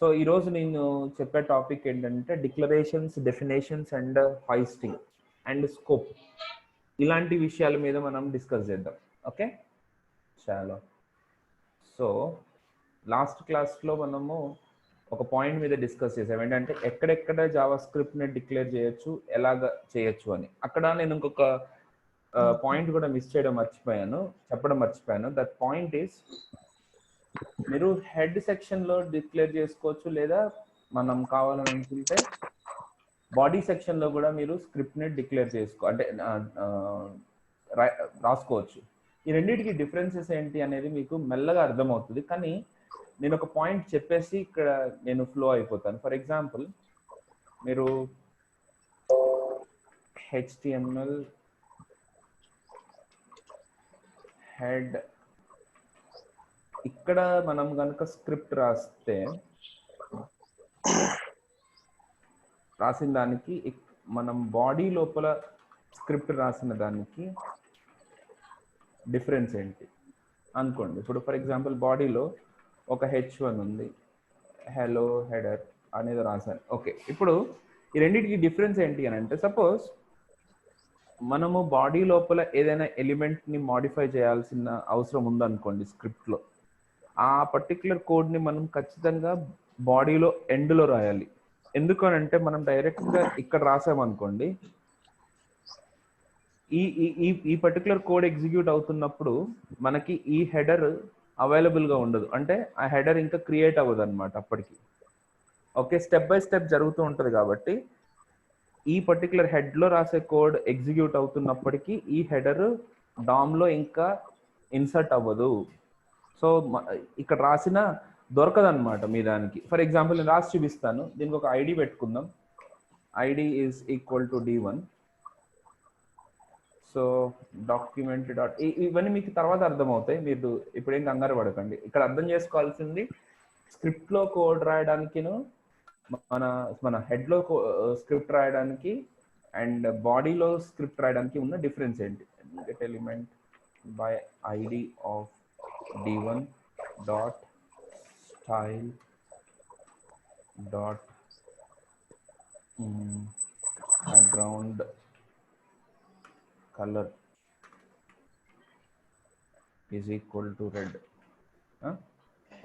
So ఈరోజు నేను చెప్పే టాపిక్ ఏంటంటే declarations, definitions and hoisting and scope, ఇలాంటి విషయాల మీద మనం డిస్కస్ చేద్దాం. ఓకే, చాలా. సో లాస్ట్ క్లాస్లో మనము ఒక పాయింట్ మీద డిస్కస్ చేసాం, ఏంటంటే ఎక్కడెక్కడ జావా స్క్రిప్ట్ని డిక్లేర్ చేయొచ్చు, ఎలాగ చేయొచ్చు అని. అక్కడ నేను ఇంకొక పాయింట్ కూడా చెప్పడం మర్చిపోయాను. దట్ పాయింట్ ఈస్, మీరు హెడ్ సెక్షన్లో డిక్లేర్ చేసుకోవచ్చు, లేదా మనం కావాలని అనుకుంటే బాడీ సెక్షన్లో కూడా మీరు స్క్రిప్ట్ని డిక్లేర్ అంటే రాసుకోవచ్చు. ఈ రెండింటికి డిఫరెన్సెస్ ఏంటి అనేది మీకు మెల్లగా అర్థమవుతుంది. కానీ నేను ఒక పాయింట్ చెప్పేసి ఇక్కడ నేను ఫ్లో అయిపోతాను. ఫర్ ఎగ్జాంపుల్, మీరు HTML హెడ్ ఇక్కడ మనం కనుక స్క్రిప్ట్ రాసిన దానికి, మనం బాడీ లోపల స్క్రిప్ట్ రాసిన దానికి డిఫరెన్స్ ఏంటి అనుకోండి. ఇప్పుడు ఫర్ ఎగ్జాంపుల్ బాడీలో ఒక H1 ఉంది, హలో హెడర్ అనేది రాశాను. ఓకే, ఇప్పుడు ఈ రెండింటికి డిఫరెన్స్ ఏంటి అని అంటే, సపోజ్ మనము బాడీ లోపల ఏదైనా ఎలిమెంట్ని మాడిఫై చేయాల్సిన అవసరం ఉందనుకోండి స్క్రిప్ట్లో, ఆ పర్టిక్యులర్ కోడ్ని మనం ఖచ్చితంగా బాడీలో ఎండ్లో రాయాలి. ఎందుకు అని అంటే, మనం డైరెక్ట్గా ఇక్కడ రాసామనుకోండి, ఈ పర్టికులర్ కోడ్ ఎగ్జిక్యూట్ అవుతున్నప్పుడు మనకి ఈ హెడర్ అవైలబుల్గా ఉండదు. అంటే ఆ హెడర్ ఇంకా క్రియేట్ అవ్వదు అనమాట అప్పటికి. ఓకే, స్టెప్ బై స్టెప్ జరుగుతూ ఉంటుంది. కాబట్టి ఈ పర్టికులర్ హెడ్లో రాసే కోడ్ ఎగ్జిక్యూట్ అవుతున్నప్పటికీ ఈ హెడర్ డామ్లో ఇంకా ఇన్సర్ట్ అవ్వదు. సో ఇక్కడ రాసిన దొరకదు అనమాట మీ దానికి. ఫర్ ఎగ్జాంపుల్ నేను రాసి చూపిస్తాను. దీనికి ఒక ఐడి పెట్టుకుందాం. ID is equal to D1. So document dot, ఇవన్నీ మీకు తర్వాత అర్థమవుతాయి, మీరు ఇప్పుడేం కంగారు పడకండి. ఇక్కడ అర్థం చేసుకోవాల్సింది, స్క్రిప్ట్లో కోడ్ రాయడానికిను మన హెడ్లో స్క్రిప్ట్ రాయడానికి అండ్ బాడీలో స్క్రిప్ట్ రాయడానికి ఉన్న డిఫరెన్స్ ఏంటి. Get element by ID of D1 dot style dot background color is equal to red.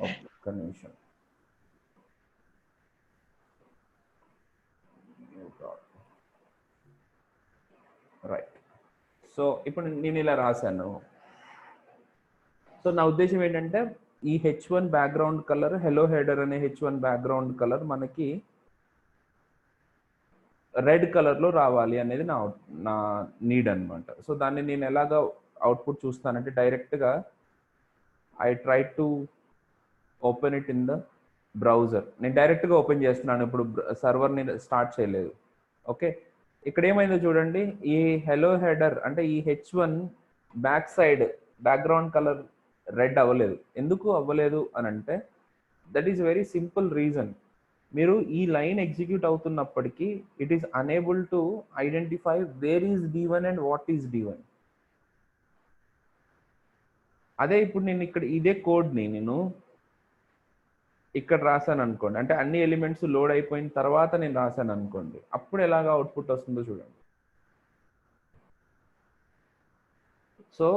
ఒక్క నిమిషం. రైట్. సో ఇప్పుడు నేను ఇలా రాశాను. సో నా ఉద్దేశం ఏంటంటే, ఈ H1 background colour, hello header అనే H1 బ్యాక్గ్రౌండ్ కలర్ మనకి రెడ్ కలర్లో రావాలి అనేది నా నీడ్ అనమాట. సో దాన్ని నేను ఎలాగ అవుట్పుట్ చూస్తానంటే, డైరెక్ట్గా I try to open it in the browser. నేను డైరెక్ట్గా ఓపెన్ చేస్తున్నాను, ఇప్పుడు సర్వర్ని స్టార్ట్ చేయలేదు. ఓకే, ఇక్కడ ఏమైందో చూడండి. ఈ హెలో హెడర్ అంటే ఈ H1 back side background colour red అవ్వలేదు. ఎందుకు అవ్వలేదు అని అంటే, that is very simple reason. మీరు ఈ లైన్ ఎగ్జిక్యూట్ అవుతున్నప్పటికీ it is unable to identify where is D1 and what is D1. అదే ఇప్పుడు నేను ఇక్కడ ఇదే కోడ్ని నేను ఇక్కడ రాశాను అనుకోండి, అంటే అన్ని ఎలిమెంట్స్ లోడ్ అయిపోయిన తర్వాత నేను రాశాను అనుకోండి, అప్పుడు ఎలాగా అవుట్పుట్ వస్తుందో చూడండి. సో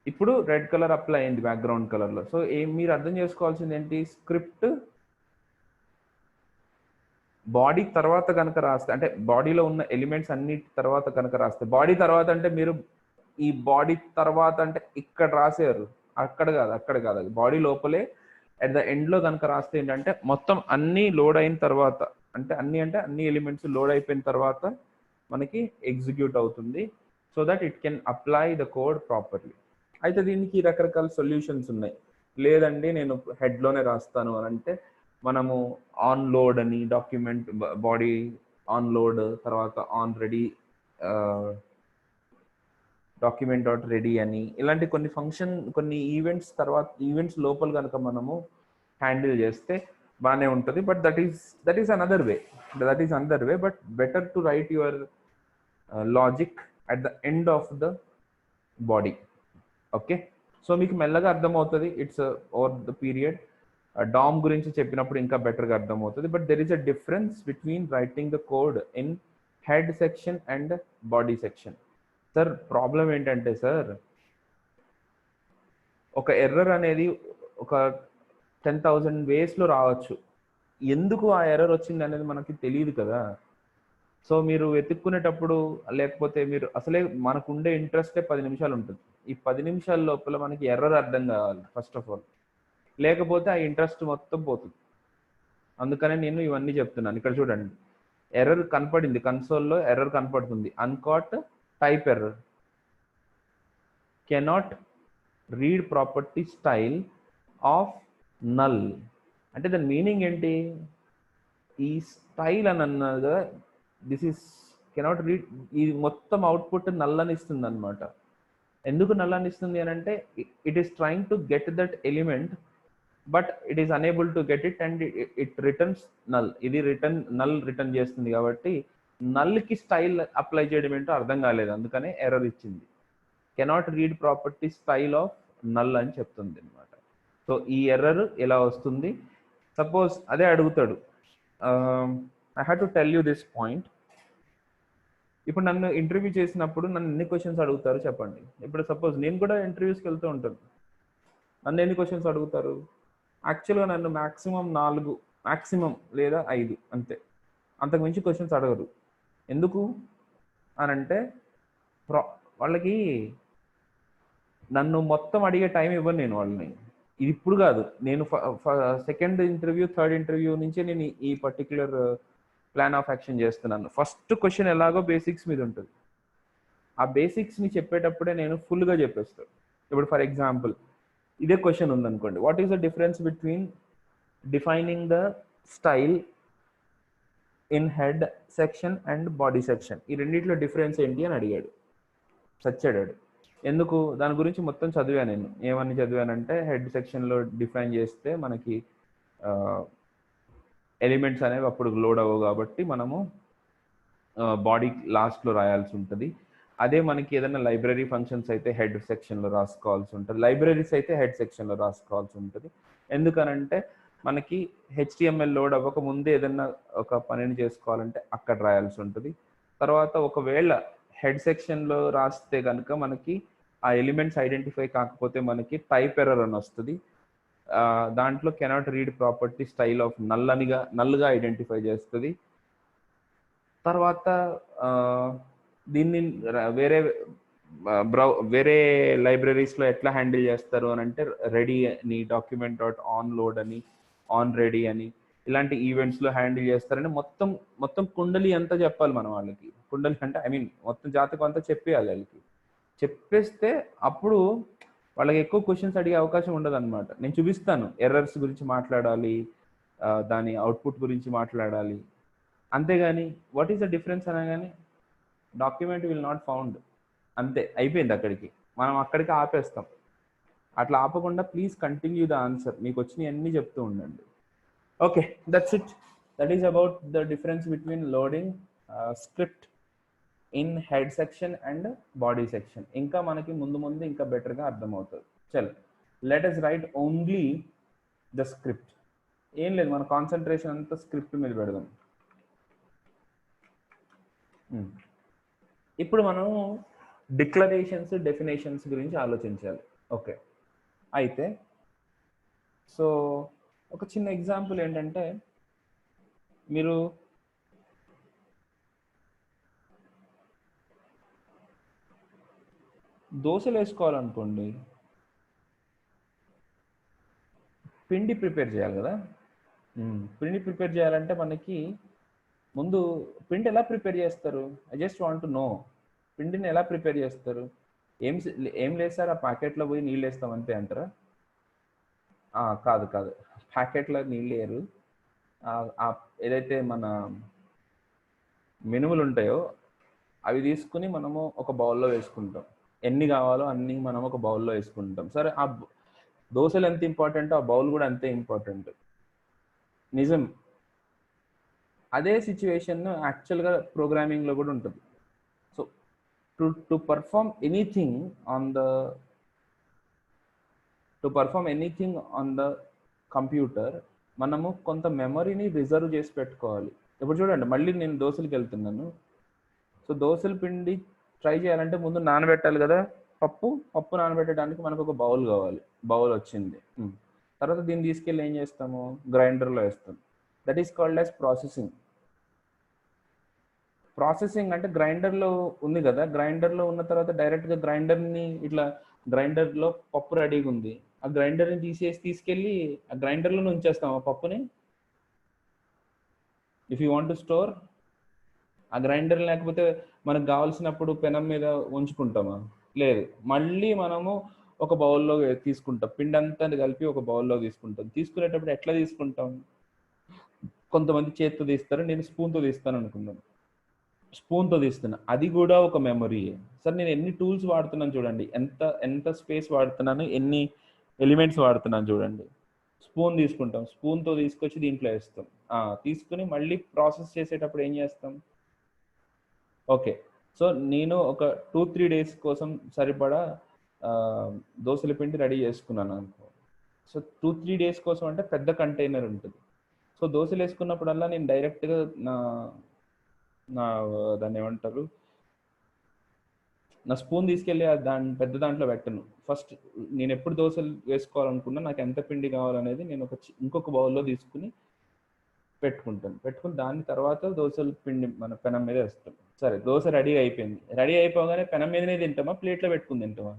ఇప్పుడు రెడ్ కలర్ అప్లై అయింది బ్యాక్గ్రౌండ్ కలర్లో. సో మీరు అర్థం చేసుకోవాల్సింది ఏంటి, స్క్రిప్ట్ బాడీ తర్వాత కనుక రాస్తే, అంటే బాడీలో ఉన్న ఎలిమెంట్స్ అన్నిటి తర్వాత కనుక రాస్తే, బాడీ తర్వాత అంటే మీరు ఈ బాడీ తర్వాత అంటే ఇక్కడ రాసారు, అక్కడ కాదు, బాడీ లోపలే అట్ ద ఎండ్లో కనుక రాస్తే ఏంటంటే, మొత్తం అన్నీ లోడ్ అయిన తర్వాత, అంటే అన్ని ఎలిమెంట్స్ లోడ్ అయిపోయిన తర్వాత మనకి ఎగ్జిక్యూట్ అవుతుంది. So that it can apply the code properly. అయితే దీనికి రకరకాల సొల్యూషన్స్ ఉన్నాయి. లేదండి నేను హెడ్లోనే రాస్తాను అని అంటే, మనము ఆన్ లోడ్ అని, డాక్యుమెంట్ బాడీ ఆన్ లోడ్, తర్వాత on ready document dot ready అని, ఇలాంటి కొన్ని ఈవెంట్స్ లోపల కనుక మనము హ్యాండిల్ చేస్తే బాగానే ఉంటుంది. But that is another way. But better to write your logic at the end of the body. Okay, so మీకు మెల్లగా అర్థమవుతుంది. It's over the period. DOM గురించి చెప్పినప్పుడు ఇంకా బెటర్గా అర్థమవుతుంది. But there is a difference between writing the code in head section and body section. Sir problem ఏంటంటే sir, ఒక ఎర్రర్ అనేది ఒక 10,000 వేస్లో రావచ్చు. ఎందుకు ఆ ఎర్రర్ వచ్చింది అనేది మనకి తెలియదు కదా. సో మీరు వెతుక్కునేటప్పుడు, లేకపోతే మీరు అసలే మనకు ఉండే ఇంట్రెస్టే 10 నిమిషాలు ఉంటుంది. ఈ 10 నిమిషాల లోపల మనకి ఎర్రర్ అర్థం కావాలి ఫస్ట్ ఆఫ్ ఆల్, లేకపోతే ఆ ఇంట్రెస్ట్ మొత్తం పోతుంది. అందుకనే నేను ఇవన్నీ చెప్తున్నాను. ఇక్కడ చూడండి, ఎర్రర్ కనపడింది, కన్సోల్లో ఎర్రర్ కనపడుతుంది, uncaught type error, cannot read property style of null. అంటే దాని మీనింగ్ ఏంటి? ఈ స్టైల్ అని అన్నది దిస్ ఈస్ కెనాట్ రీడ్, ఈ మొత్తం అవుట్పుట్ నల్ అని ఇస్తుంది అనమాట. ఎందుకు నల్ అని ఇస్తుంది అని అంటే, it is trying to get that element but it is unable to get it and it returns null. ఇది నల్ రిటర్న్ చేస్తుంది కాబట్టి నల్కి స్టైల్ అప్లై చేయడం ఏంటో అర్థం కాలేదు, అందుకనే ఎర్రర్ ఇచ్చింది. Cannot read property style of null అని చెప్తుంది అనమాట. సో ఈ ఎర్రర్ ఎలా వస్తుంది? సపోజ్ అదే అడుగుతాడు, I have to tell you this point. ఇప్పుడు నన్ను ఇంటర్వ్యూ చేసినప్పుడు నన్ను ఎన్ని క్వశ్చన్స్ అడుగుతారు చెప్పండి. ఇప్పుడు సపోజ్ నేను కూడా ఇంటర్వ్యూస్కి వెళ్తూ ఉంటాను, నన్ను ఎన్ని క్వశ్చన్స్ అడుగుతారు? యాక్చువల్గా నన్ను మ్యాక్సిమం 4, మ్యాక్సిమం లేదా 5 అంతే, అంతకు మించి క్వశ్చన్స్ అడగరు. ఎందుకు అని అంటే వాళ్ళకి నన్ను మొత్తం అడిగే టైం ఇవ్వను నేను వాళ్ళని. ఇది ఇప్పుడు కాదు, నేను సెకండ్ ఇంటర్వ్యూ, థర్డ్ ఇంటర్వ్యూ నుంచే నేను ఈ పర్టిక్యులర్ ప్లాన్ ఆఫ్ యాక్షన్ చేస్తున్నాను. ఫస్ట్ క్వశ్చన్ ఎలాగో బేసిక్స్ మీద ఉంటుంది, ఆ బేసిక్స్ని చెప్పేటప్పుడే నేను ఫుల్గా చెప్పేస్తాను. ఇప్పుడు ఫర్ ఎగ్జాంపుల్ ఇదే క్వశ్చన్ ఉందనుకోండి, what is the difference between defining the style in head section and body section, ఈ రెండిట్లో డిఫరెన్స్ ఏంటి అని అడిగాడు, సచ్చాడాడు. ఎందుకు? దాని గురించి మొత్తం చదివాను నేను. ఏమని చదివానంటే, హెడ్ సెక్షన్లో డిఫైన్ చేస్తే మనకి ఎలిమెంట్స్ అనేవి అప్పుడు లోడ్ అవ్వవు కాబట్టి మనము బాడీ లాస్ట్లో రాయాల్సి ఉంటుంది. అదే మనకి ఏదైనా లైబ్రరీ ఫంక్షన్స్ అయితే హెడ్ సెక్షన్లో రాసుకోవాల్సి ఉంటుంది, లైబ్రరీస్ అయితే హెడ్ సెక్షన్లో రాసుకోవాల్సి ఉంటుంది. ఎందుకనంటే మనకి HTML లోడ్ అవ్వక ముందే ఏదైనా ఒక పనిని చేసుకోవాలంటే అక్కడ రాయాల్సి ఉంటుంది. తర్వాత ఒకవేళ హెడ్ సెక్షన్లో రాస్తే కనుక మనకి ఆ ఎలిమెంట్స్ ఐడెంటిఫై కాకపోతే మనకి టైప్ ఎర్రర్ అని వస్తుంది. దాంట్లో cannot read property style of నల్గా ఐడెంటిఫై చేస్తుంది. తర్వాత దీన్ని వేరే లైబ్రరీస్లో ఎట్లా హ్యాండిల్ చేస్తారు అని అంటే, రెడీ అని, డాక్యుమెంట్ డాట్ ఆన్ లోడ్ అని, ఆన్ రెడీ అని, ఇలాంటి ఈవెంట్స్లో హ్యాండిల్ చేస్తారని మొత్తం కుండలి అంతా చెప్పాలి మనం వాళ్ళకి. కుండలి అంటే ఐ మీన్ మొత్తం జాతకం అంతా చెప్పేయాలి వాళ్ళకి. చెప్పేస్తే అప్పుడు వాళ్ళకి ఎక్కువ క్వశ్చన్స్ అడిగే అవకాశం ఉండదు అనమాట. నేను చూపిస్తాను, ఎర్రర్స్ గురించి మాట్లాడాలి, దాని అవుట్పుట్ గురించి మాట్లాడాలి, అంతేగాని వాట్ ఈస్ ద డిఫరెన్స్ అనగానే డాక్యుమెంట్ విల్ నాట్ ఫౌండ్, అంతే అయిపోయింది. అక్కడికి మనం అక్కడికి ఆపేస్తాం. అట్లా ఆపకుండా ప్లీజ్ కంటిన్యూ ద ఆన్సర్, మీకు వచ్చినవి అన్నీ చెప్తూ ఉండండి. Okay, that's it. That is about the difference between loading script in head section and body section. ఇంకా మనకి ముందు ఇంకా బెటర్గా అర్థమవుతుంది. చల్, let us right only the script. ఏం లేదు, మన కాన్సన్ట్రేషన్ అంతా స్క్రిప్ట్ మీద పెడదాం. ఇప్పుడు మనం డిక్లరేషన్స్, డెఫినేషన్స్ గురించి ఆలోచించాలి. ఓకే, అయితే సో ఒక చిన్న ఎగ్జాంపుల్ ఏంటంటే, మీరు దోశలు వేసుకోవాలనుకోండి, పిండి ప్రిపేర్ చేయాలి కదా. పిండి ప్రిపేర్ చేయాలంటే మనకి ముందు పిండి ఎలా ప్రిపేర్ చేస్తారు? I just want to know, పిండిని ఎలా ప్రిపేర్ చేస్తారు? ఏం లేస్తారు? ఆ ప్యాకెట్లో పోయి నీళ్ళు వేస్తాం అంతే అంటారా? కాదు, ప్యాకెట్లో నీళ్ళు వేయరు. ఏదైతే మన మినుములు ఉంటాయో అవి తీసుకుని మనము ఒక బౌల్లో వేసుకుంటాం. ఎన్ని కావాలో అన్ని మనం ఒక బౌల్లో వేసుకుంటాం. సరే, ఆ దోశలు ఎంత ఇంపార్టెంట్, ఆ బౌల్ కూడా అంతే ఇంపార్టెంట్. నిజం. అదే సిచ్యువేషన్ యాక్చువల్గా ప్రోగ్రామింగ్లో కూడా ఉంటుంది. So to perform anything on the computer మనము కొంత మెమరీని రిజర్వ్ చేసి పెట్టుకోవాలి. ఇప్పుడు చూడండి, మళ్ళీ నేను దోశలకు వెళ్తున్నాను. సో దోశల పిండి ట్రై చేయాలంటే ముందు నానబెట్టాలి కదా పప్పు నానబెట్టడానికి మనకు ఒక బౌల్ కావాలి. బౌల్ వచ్చింది. తర్వాత దీన్ని తీసుకెళ్ళి ఏం చేస్తాము, గ్రైండర్లో వేస్తాం. That is called as processing. Processing అంటే గ్రైండర్లో ఉంది కదా, గ్రైండర్లో ఉన్న తర్వాత డైరెక్ట్గా గ్రైండర్ని ఇట్లా, గ్రైండర్లో పప్పు రెడీగా ఉంది, ఆ గ్రైండర్ని తీసుకెళ్ళి ఆ గ్రైండర్లో ఉంచేస్తాం ఆ పప్పుని. If you want to store, ఆ గ్రైండర్ లేకపోతే మనకు కావాల్సినప్పుడు పెనం మీద ఉంచుకుంటామా? లేదు. మళ్ళీ మనము ఒక బౌల్లో తీసుకుంటాం, పిండి అంతా కలిపి ఒక బౌల్లో తీసుకుంటాం. తీసుకునేటప్పుడు ఎట్లా తీసుకుంటాం? కొంతమంది చేత్తో తీస్తారు, నేను స్పూన్తో తీస్తాను అనుకున్నాను. స్పూన్తో తీస్తున్నా, అది కూడా ఒక మెమరీ. సార్ నేను ఎన్ని టూల్స్ వాడుతున్నాను చూడండి, ఎంత స్పేస్ వాడుతున్నాను, ఎన్ని ఎలిమెంట్స్ వాడుతున్నాను చూడండి. స్పూన్ తీసుకుంటాం, స్పూన్తో తీసుకొచ్చి దీంట్లో వేస్తాం. తీసుకుని మళ్ళీ ప్రాసెస్ చేసేటప్పుడు ఏం చేస్తాం? ఓకే, సో నేను ఒక 2-3 days కోసం సరిపడా దోశల పిండి రెడీ చేసుకున్నాను అనుకో. సో 2-3 days కోసం అంటే పెద్ద కంటైనర్ ఉంటుంది. సో దోశలు వేసుకున్నప్పుడల్లా నేను డైరెక్ట్గా దాన్ని ఏమంటారు, నా స్పూన్ తీసుకెళ్ళి పెద్ద దాంట్లో పెట్టను. ఫస్ట్ నేను ఎప్పుడు దోశలు వేసుకోవాలనుకున్నా, నాకు ఎంత పిండి కావాలనేది నేను ఇంకొక బౌల్లో తీసుకుని పెట్టుకుని దాని తర్వాత దోశల పిండి మన పెనం మీద వేస్తాం. సరే, దోశ రెడీ అయిపోయింది. రెడీ అయిపోగానే పెనం మీదనే తింటామా, ప్లేట్లో పెట్టుకుని తింటామా?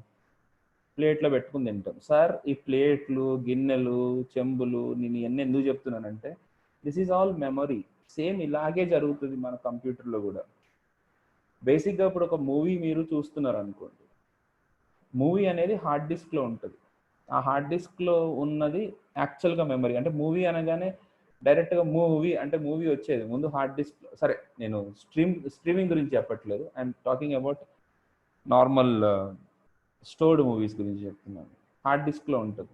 ప్లేట్లో పెట్టుకుని తింటాం. సార్ ఈ ప్లేట్లు, గిన్నెలు, చెంబులు నేను ఇవన్నీ ఎందుకు చెప్తున్నానంటే, this is all memory. Same ఇలాగే జరుగుతుంది మన కంప్యూటర్లో కూడా. బేసిక్గా ఇప్పుడు ఒక మూవీ మీరు చూస్తున్నారు అనుకోండి, మూవీ అనేది హార్డ్ డిస్క్లో ఉంటుంది. ఆ హార్డ్ డిస్క్లో ఉన్నది యాక్చువల్గా మెమరీ. అంటే మూవీ అనగానే డైరెక్ట్గా మూవీ అంటే మూవీ వచ్చేది ముందు హార్డ్ డిస్క్. సరే, నేను స్ట్రీమింగ్ గురించి చెప్పట్లేదు, I'm talking about normal stored movies గురించి చెప్తున్నాను. హార్డ్ డిస్క్లో ఉంటుంది.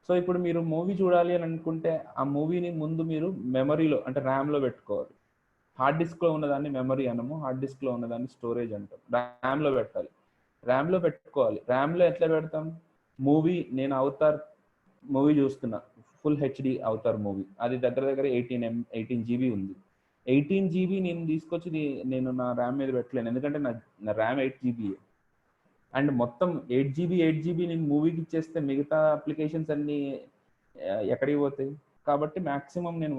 సో ఇప్పుడు మీరు మూవీ చూడాలి అని అనుకుంటే ఆ మూవీని ముందు మీరు మెమరీలో అంటే ర్యామ్లో పెట్టుకోవాలి. హార్డ్ డిస్క్లో ఉన్నదాన్ని మెమరీ అనము, హార్డ్ డిస్క్లో ఉన్నదాన్ని స్టోరేజ్ అంటాం. ర్యామ్లో పెట్టాలి, ర్యామ్లో పెట్టుకోవాలి. ర్యామ్లో ఎట్లా పెడతాం? మూవీ, నేను అవతార్ మూవీ చూస్తున్నా, ఫుల్ హెచ్డి అవతార్ మూవీ, అది దగ్గర 18 GB ఉంది. 18 GB నేను తీసుకొచ్చి నేను నా ర్యామ్ మీద పెట్టలేను, ఎందుకంటే నా ర్యామ్ 8 GB. అండ్ మొత్తం 8 GB నేను మూవీకి ఇచ్చేస్తే మిగతా అప్లికేషన్స్ అన్నీ ఎక్కడికి పోతాయి? కాబట్టి మ్యాక్సిమం నేను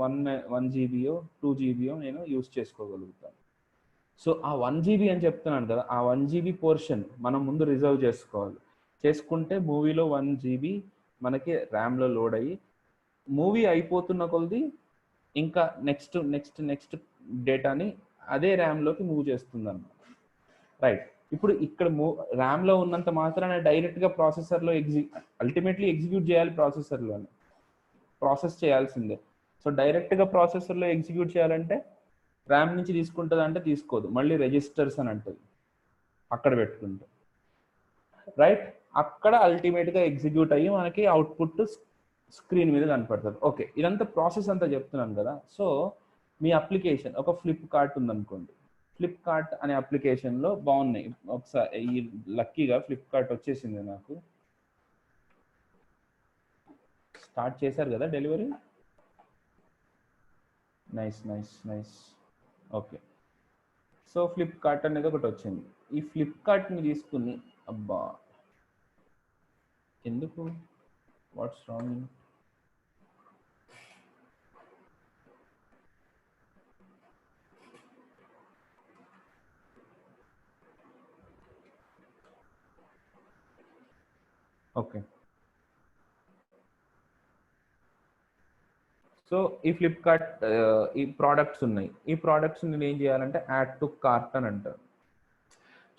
1 GBయో 2 GBయో నేను యూజ్ చేసుకోగలుగుతాను. సో ఆ 1 GB అని చెప్తున్నాను కదా, ఆ 1 GB పోర్షన్ మనం ముందు రిజర్వ్ చేసుకుంటే మూవీలో 1 GB మనకి ర్యామ్లో లోడ్ అయ్యి మూవీ అయిపోతున్న కొలది ఇంకా నెక్స్ట్ డేటాని అదే ర్యామ్లోకి మూవ్ చేస్తుంది అన్నమాట. రైట్, ఇప్పుడు ఇక్కడ ర్యామ్లో ఉన్నంత మాత్రాన డైరెక్ట్గా ప్రాసెసర్లో అల్టిమేట్లీ ఎగ్జిక్యూట్ చేయాలి, ప్రాసెసర్లోనే ప్రాసెస్ చేయాల్సిందే. సో డైరెక్ట్గా ప్రాసెసర్లో ఎగ్జిక్యూట్ చేయాలంటే ర్యామ్ నుంచి తీసుకుంటుంది అంటే తీసుకోదు, మళ్ళీ రిజిస్టర్స్ అని అంటుంది, అక్కడ పెట్టుకుంటాం. రైట్, అక్కడ అల్టిమేట్గా ఎగ్జిక్యూట్ అయ్యి మనకి అవుట్పుట్ స్క్రీన్ మీద కనపడుతుంది. ఓకే, ఇదంతా ప్రాసెస్ అంతా చెప్తున్నాను కదా. సో మీ అప్లికేషన్ ఒక ఫ్లిప్కార్ట్ ఉందనుకోండి, ఫ్లిప్కార్ట్ అనే అప్లికేషన్లో బాగున్నాయి. ఒకసారి ఈ లక్కీగా ఫ్లిప్కార్ట్ వచ్చేసింది నాకు. స్టార్ట్ చేశారు కదా delivery. Nice. Okay, so Flipkart అనేది ఒకటి వచ్చింది. ఈ ఫ్లిప్కార్ట్ని తీసుకుని, అబ్బా ఎందుకు, వాట్స్ రాంగ్? ఓకే, సో ఈ ఫ్లిప్కార్ట్ ఈ ప్రోడక్ట్స్ ఉన్నాయి. ఈ ప్రోడక్ట్స్ నేను ఏం చేయాలంటే యాడ్ టు కార్ట్ అని అంటారు.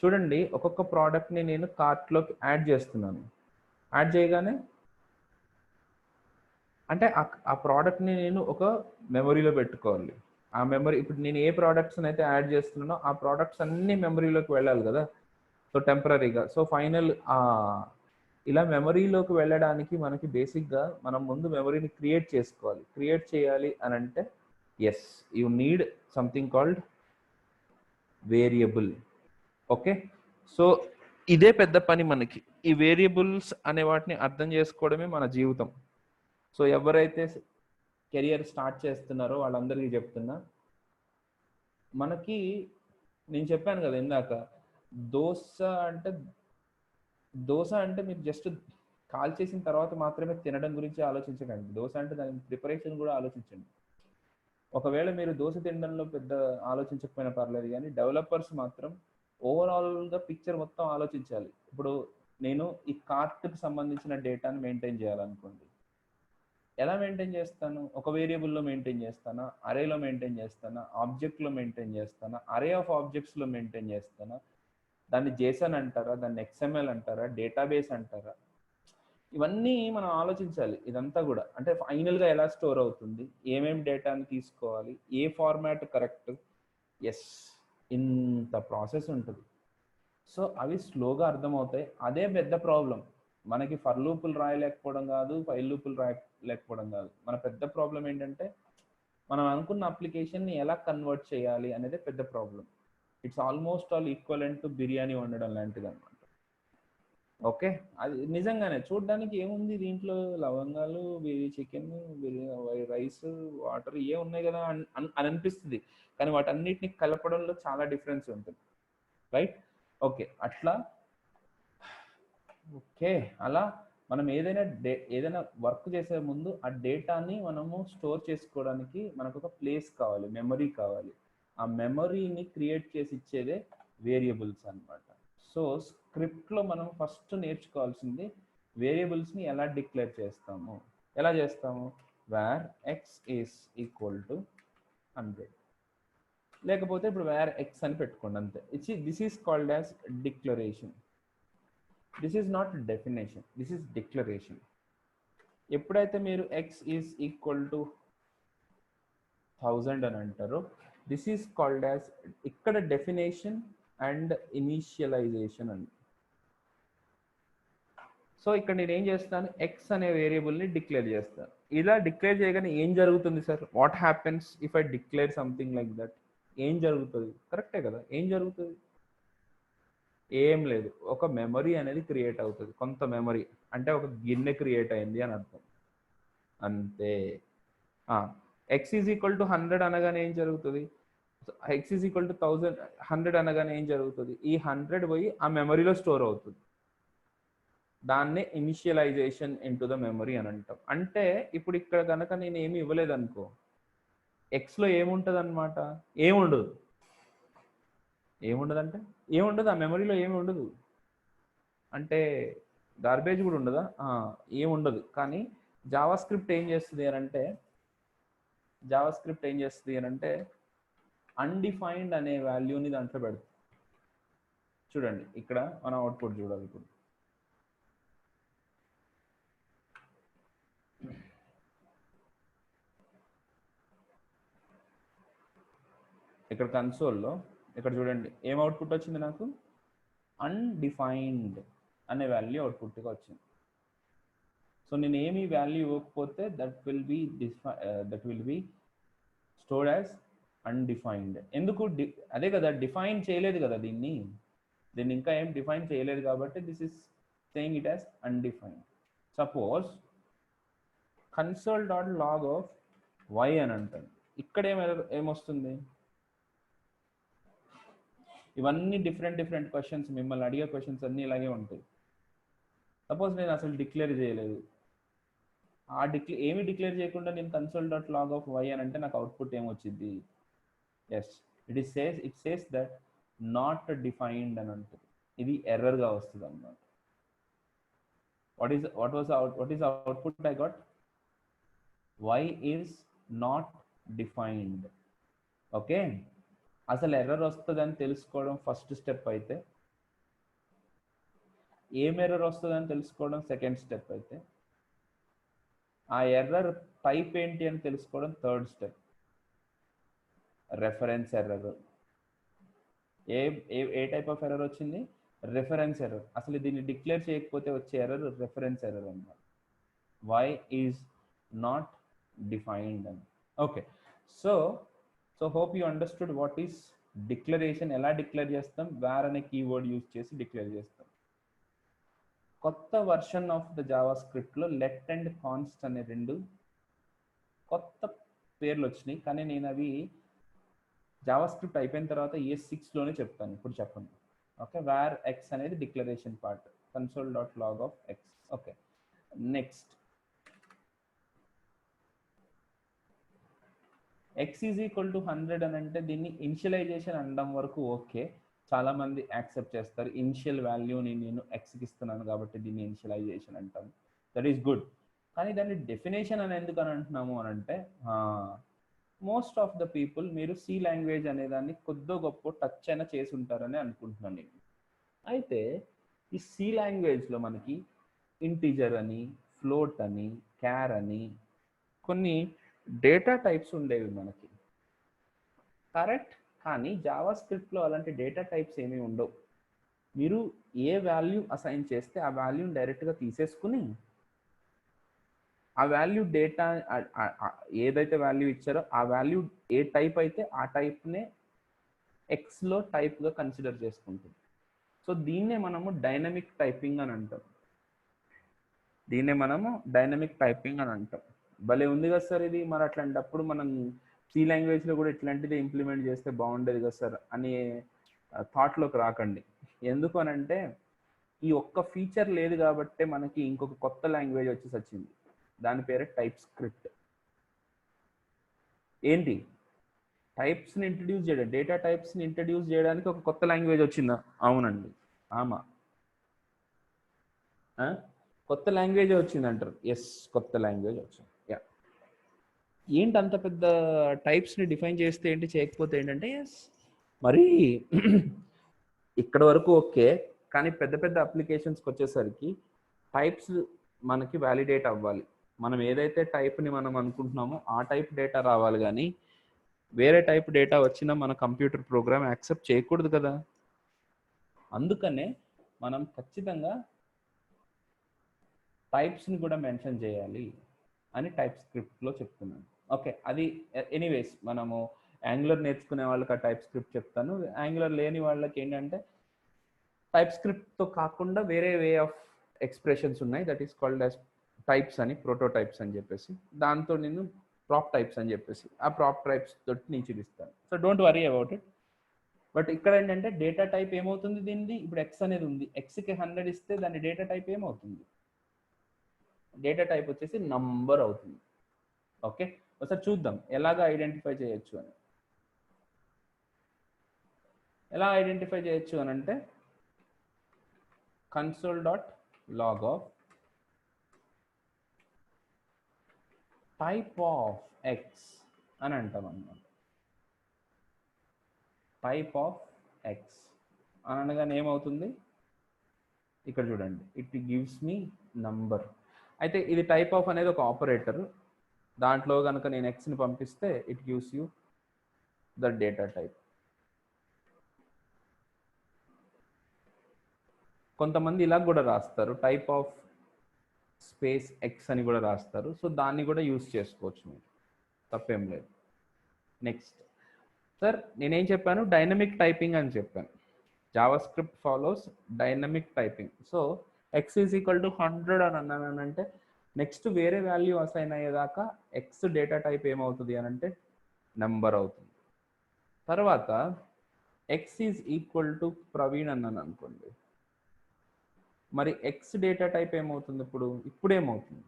చూడండి, ఒక్కొక్క ప్రోడక్ట్ని నేను కార్ట్లోకి యాడ్ చేస్తున్నాను. యాడ్ చేయగానే అంటే ఆ ప్రోడక్ట్ని నేను ఒక మెమరీలో పెట్టుకోవాలి. ఆ మెమరీ, ఇప్పుడు నేను ఏ ప్రోడక్ట్స్ని అయితే యాడ్ చేస్తున్నానో ఆ ప్రోడక్ట్స్ అన్ని మెమరీలోకి వెళ్ళాలి కదా. సో టెంపరీగా, సో ఫైనల్ ఇలా మెమరీలోకి వెళ్ళడానికి మనకి బేసిక్గా మనం ముందు మెమరీని క్రియేట్ చేసుకోవాలి. క్రియేట్ చేయాలి అని అంటే yes, you need something called variable. Okay, so ఇదే పెద్ద పని మనకి. ఈ వేరియబుల్స్ అనే వాటిని అర్థం చేసుకోవడమే మన జీవితం. సో ఎవరైతే కెరియర్ స్టార్ట్ చేస్తున్నారో వాళ్ళందరికీ చెప్తున్నా, మనకి నేను చెప్పాను కదా ఇందాక, దోశ అంటే దోశ అంటే మీరు జస్ట్ కాల్ చేసిన తర్వాత మాత్రమే తినడం గురించి ఆలోచించకండి. దోశ అంటే దాని ప్రిపరేషన్ కూడా ఆలోచించండి. ఒకవేళ మీరు దోశ తినడంలో పెద్ద ఆలోచించకపోయినా పర్లేదు, కానీ డెవలపర్స్ మాత్రం ఓవరాల్గా పిక్చర్ మొత్తం ఆలోచించాలి. ఇప్పుడు నేను ఈ కార్ట్కి సంబంధించిన డేటాను మెయింటైన్ చేయాలనుకోండి, ఎలా మెయింటైన్ చేస్తాను? ఒక వేరియబుల్లో మెయింటైన్ చేస్తానా, అరేలో మెయింటైన్ చేస్తానా, ఆబ్జెక్ట్లో మెయింటైన్ చేస్తానా, అరే ఆఫ్ ఆబ్జెక్ట్స్లో మెయింటైన్ చేస్తానా, దాన్ని జేసన్ అంటారా, దాన్ని XML అంటారా, డేటాబేస్ అంటారా? ఇవన్నీ మనం ఆలోచించాలి. ఇదంతా కూడా అంటే ఫైనల్గా ఎలా స్టోర్ అవుతుంది, ఏమేమి డేటాని తీసుకోవాలి, ఏ ఫార్మాట్ కరెక్ట్, ఎస్, ఇంత ప్రాసెస్ ఉంటుంది. సో అవి స్లోగా అర్థమవుతాయి. అదే పెద్ద ప్రాబ్లం మనకి. ఫర్ లూపులు రాయలేకపోవడం కాదు, ఫైల్ లూపులు రాయలేకపోవడం కాదు. మన పెద్ద ప్రాబ్లం ఏంటంటే మనం అనుకున్న అప్లికేషన్ని ఎలా కన్వర్ట్ చేయాలి అనేది పెద్ద problem. It's almost all equivalent to biryani వండడం లాంటిది అనమాట. ఓకే, అది నిజంగానే చూడడానికి ఏముంది దీంట్లో, లవంగాలు, చికెన్, రైస్, వాటర్ ఏ ఉన్నాయి కదా అని అనిపిస్తుంది. కానీ వాటన్నిటిని కలపడంలో చాలా డిఫరెన్స్ ఉంటుంది, రైట్? ఓకే, అట్లా ఓకే అలా మనం ఏదైనా వర్క్ చేసే ముందు ఆ డేటాని మనము స్టోర్ చేసుకోవడానికి మనకు ఒక ప్లేస్ కావాలి, మెమరీ కావాలి. ఆ మెమరీని క్రియేట్ చేసి ఇచ్చేదే వేరియబుల్స్ అన్నమాట. సో స్క్రిప్ట్లో మనం ఫస్ట్ నేర్చుకోవాల్సింది వేరియబుల్స్ని ఎలా డిక్లేర్ చేస్తాము. ఎలా చేస్తాము? Var x is equal to 100, లేకపోతే ఇప్పుడు వేర్ ఎక్స్ అని పెట్టుకోండి అంతే. This is called as declaration. This is not definition, this is declaration. ఎప్పుడైతే మీరు ఎక్స్ ఈజ్ ఈక్వల్ టు 1000 అని అంటారో, దిస్ ఈజ్ కాల్డ్ యాజ్, ఇక్కడ డెఫినేషన్ అండ్ ఇనిషియలైజేషన్ అని. సో ఇక్కడ నేను ఏం చేస్తాను, ఎక్స్ అనే వేరియబుల్ని డిక్లేర్ చేస్తాను. ఇలా డిక్లేర్ చేయగానే ఏం జరుగుతుంది sir? What happens if I declare something like that? ఏం జరుగుతుంది? కరెక్టే కదా, ఏం జరుగుతుంది? ఏం లేదు, ఒక మెమరీ అనేది క్రియేట్ అవుతుంది. కొంత మెమరీ అంటే ఒక గిన్నె క్రియేట్ అయింది అని అర్థం, అంతే. ఎక్స్ ఈజ్ ఈక్వల్ టు 100 అనగానే ఏం జరుగుతుంది? ఎక్స్ ఈజ్ ఈక్వల్ టు 1000, 100 అనగానే ఏం జరుగుతుంది? ఈ 100 పోయి ఆ మెమరీలో స్టోర్ అవుతుంది. దాన్నే initialization in to the memory అని అంటాం. అంటే ఇప్పుడు ఇక్కడ కనుక నేను ఏమి ఇవ్వలేదు అనుకో, ఎక్స్లో ఏముంటుంది అనమాట? ఏముండదు. ఏముండదు అంటే ఏముండదు, ఆ మెమరీలో ఏమి ఉండదు. అంటే గార్బేజ్ కూడా ఉండదా? ఏముండదు. కానీ జావా స్క్రిప్ట్ ఏం చేస్తుంది అని అంటే అన్డిఫైన్డ్ అనే వాల్యూని దాంట్లో పెడుతుంది. చూడండి ఇక్కడ మనం అవుట్పుట్ చూడాలి. ఇప్పుడు ఇక్కడ కన్సోల్లో ఇక్కడ చూడండి ఏం అవుట్పుట్ వచ్చింది నాకు? అన్డిఫైన్డ్ అనే వాల్యూ అవుట్పుట్గా వచ్చింది. సో నేను ఏమి వాల్యూ ఇవ్వకపోతే that will be stored as undefined. ఎందుకు? అదే కదా, డిఫైన్ చేయలేదు కదా దీన్ని ఇంకా ఏం డిఫైన్ చేయలేదు కాబట్టి this is saying it as undefined. Suppose console.log of y అని అంటాను. ఇక్కడ ఏమొస్తుంది? ఇవన్నీ డిఫరెంట్ క్వశ్చన్స్, మిమ్మల్ని అడిగే క్వశ్చన్స్ అన్నీ ఇలాగే ఉంటాయి. సపోజ్ నేను అసలు డిక్లేర్ చేయలేదు, ఏమి డిక్లేర్ చేయకుండా నేను console.log of y అని అంటే నాకు అవుట్పుట్ ఏమొచ్చింది? Yes, it says that not defined అని ఉంటుంది. ఇది ఎర్రర్గా వస్తుంది అన్నమాట. what is output I got? y is not defined. Okay, అసలు ఎర్రర్ వస్తుందని తెలుసుకోవడం ఫస్ట్ స్టెప్ అయితే, ఏం ఎర్రర్ వస్తుందని తెలుసుకోవడం సెకండ్ స్టెప్ అయితే, ఆ ఎర్రర్ టైప్ ఏంటి అని తెలుసుకోవడం థర్డ్ స్టెప్. Reference error. ఏ టైప్ ఆఫ్ ఎర్రర్ వచ్చింది? Reference error. అసలు దీన్ని డిక్లేర్ చేయకపోతే వచ్చే ఎర్రర్ రెఫరెన్స్ ఎర్రర్ అన్నమాట. y is not defined అని. Okay, so hope you understood what is declaration. ఎలా డిక్లేర్ చేస్తాం? వేర్ అనే కీవర్డ్ యూజ్ చేసి డిక్లేర్ చేస్తాం. కొత్త వర్షన్ ఆఫ్ ద జావా స్క్రిప్ట్లో లెట్ అండ్ కాన్స్ట్ అనే రెండు కొత్త పేర్లు వచ్చినాయి, కానీ నేను అవి జావా స్క్రిప్ట్ అయిపోయిన తర్వాత ES6లోనే చెప్తాను, ఇప్పుడు చెప్పండి. ఓకే, వేర్ ఎక్స్ అనేది declaration part, console.log of x. Okay, next x is equal to 100 అని అంటే దీన్ని ఇనిషియలైజేషన్ అనడం వరకు ఓకే, చాలా మంది యాక్సెప్ట్ చేస్తారు. ఇనిషియల్ వాల్యూని నేను ఎక్స్కి ఇస్తున్నాను కాబట్టి దీన్ని ఇనిషియలైజేషన్ అంటాం, దట్ ఈస్ గుడ్. కానీ దాన్ని డెఫినేషన్ అని ఎందుకు అని అంటున్నాము అని అంటే, మోస్ట్ ఆఫ్ ద పీపుల్ మీరు సి లాంగ్వేజ్ అనే దాన్ని కొద్దో గొప్ప టచ్ అయినా చేసి ఉంటారని అనుకుంటున్నాను నేను. అయితే ఈ సి లాంగ్వేజ్లో మనకి ఇంటీజర్ అని, ఫ్లోట్ అని, క్యార్ అని కొన్ని డేటా టైప్స్ ఉండేవి మనకి, కరెక్ట్. కానీ జావా స్క్రిప్ట్లో అలాంటి డేటా టైప్స్ ఏమీ ఉండవు. మీరు ఏ వాల్యూ అసైన్ చేస్తే ఆ వాల్యూని డైరెక్ట్గా తీసేసుకుని ఆ వాల్యూ డేటా ఏదైతే వాల్యూ ఇచ్చారో ఆ వాల్యూ ఏ టైప్ అయితే ఆ టైప్నే ఎక్స్లో టైప్గా కన్సిడర్ చేసుకుంటుంది. సో దీన్నే మనము డైనమిక్ టైపింగ్ అని అంటాం. భలే ఉంది కదా సార్ ఇది. మరి అట్లాంటప్పుడు మనం సి లాంగ్వేజ్లో కూడా ఇట్లాంటిది ఇంప్లిమెంట్ చేస్తే బాగుండేది కదా సార్ అనే థాట్లోకి రాకండి. ఎందుకు అనంటే ఈ ఒక్క ఫీచర్ లేదు కాబట్టి మనకి ఇంకొక కొత్త లాంగ్వేజ్ వచ్చేసి వచ్చింది, దాని పేరే టైప్ స్క్రిప్ట్. ఏంటి, టైప్స్ని ఇంట్రడ్యూస్ చేయడం, డేటా టైప్స్ని ఇంట్రడ్యూస్ చేయడానికి ఒక కొత్త లాంగ్వేజ్ వచ్చిందా? అవునండి, ఆమా, కొత్త లాంగ్వేజ్ వచ్చిందంటారు. ఎస్, కొత్త లాంగ్వేజ్ వచ్చింది. యా, ఏంటి అంత పెద్ద టైప్స్ని డిఫైన్ చేస్తే ఏంటి, చేయకపోతే ఏంటంటే ఎస్. మరి ఇక్కడ వరకు ఓకే, కానీ పెద్ద పెద్ద అప్లికేషన్స్కి వచ్చేసరికి టైప్స్ మనకి వ్యాలిడేట్ అవ్వాలి. మనం ఏదైతే టైప్ని మనం అనుకుంటున్నామో ఆ టైప్ డేటా రావాలి, కానీ వేరే టైప్ డేటా వచ్చినా మన కంప్యూటర్ ప్రోగ్రామ్ యాక్సెప్ట్ చేయకూడదు కదా. అందుకనే మనం ఖచ్చితంగా టైప్స్ని కూడా మెన్షన్ చేయాలి అని టైప్ స్క్రిప్ట్లో చెప్తున్నాను. ఓకే, అది ఎనీవేస్ మనము యాంగులర్ నేర్చుకునే వాళ్ళకి ఆ టైప్ స్క్రిప్ట్ చెప్తాను. యాంగులర్ లేని వాళ్ళకి ఏంటంటే టైప్ స్క్రిప్ట్తో కాకుండా వేరే వే ఆఫ్ ఎక్స్ప్రెషన్స్ ఉన్నాయి, that is called as types అని, ప్రోటోటైప్స్ అని చెప్పేసి. దాంతో నేను ప్రాప్ టైప్స్ అని చెప్పేసి ఆ ప్రాప్ టైప్స్ తోటి నేను చూపిస్తాను. So don't worry about it. But ఇక్కడ ఏంటంటే డేటా టైప్ ఏమవుతుంది దీనిది, ఇప్పుడు ఎక్స్ అనేది ఉంది, ఎక్స్కి 100 ఇస్తే దాని డేటా టైప్ ఏమవుతుంది, డేటా టైప్ వచ్చేసి నంబర్ అవుతుంది. ఓకే, ఒకసారి చూద్దాం ఎలాగా ఐడెంటిఫై చేయొచ్చు అని. ఎలా ఐడెంటిఫై చేయొచ్చు అని అంటే console.log of type of x అని అంటాం అన్నమాట. టైప్ ఆఫ్ ఎక్స్ అని అనగానే ఏమవుతుంది, ఇక్కడ చూడండి, ఇట్ గివ్స్ మీ నంబర్. అయితే ఇది టైప్ ఆఫ్ అనేది ఒక ఆపరేటర్, దాంట్లో కనుక నేను ఎక్స్ని పంపిస్తే it gives you the data type. కొంతమంది ఇలా కూడా రాస్తారు, టైప్ ఆఫ్ స్పేస్ ఎక్స్ అని కూడా రాస్తారు. సో దాన్ని కూడా యూజ్ చేసుకోవచ్చు మీరు, తప్పేం లేదు. నెక్స్ట్ సార్, నేనేం చెప్పాను, డైనమిక్ టైపింగ్ అని చెప్పాను. Java script follows dynamic typing. So X is equal to 100 అని అన్నానంటే నెక్స్ట్ వేరే వాల్యూ అసైన్ అయ్యేదాకా ఎక్స్ డేటా టైప్ ఏమవుతుంది అని అంటే నెంబర్ అవుతుంది. తర్వాత X is equal to Praveen అన్నాను అనుకోండి, మరి ఎక్స్ డేటా టైప్ ఏమవుతుంది, ఇప్పుడు ఏమవుతుంది,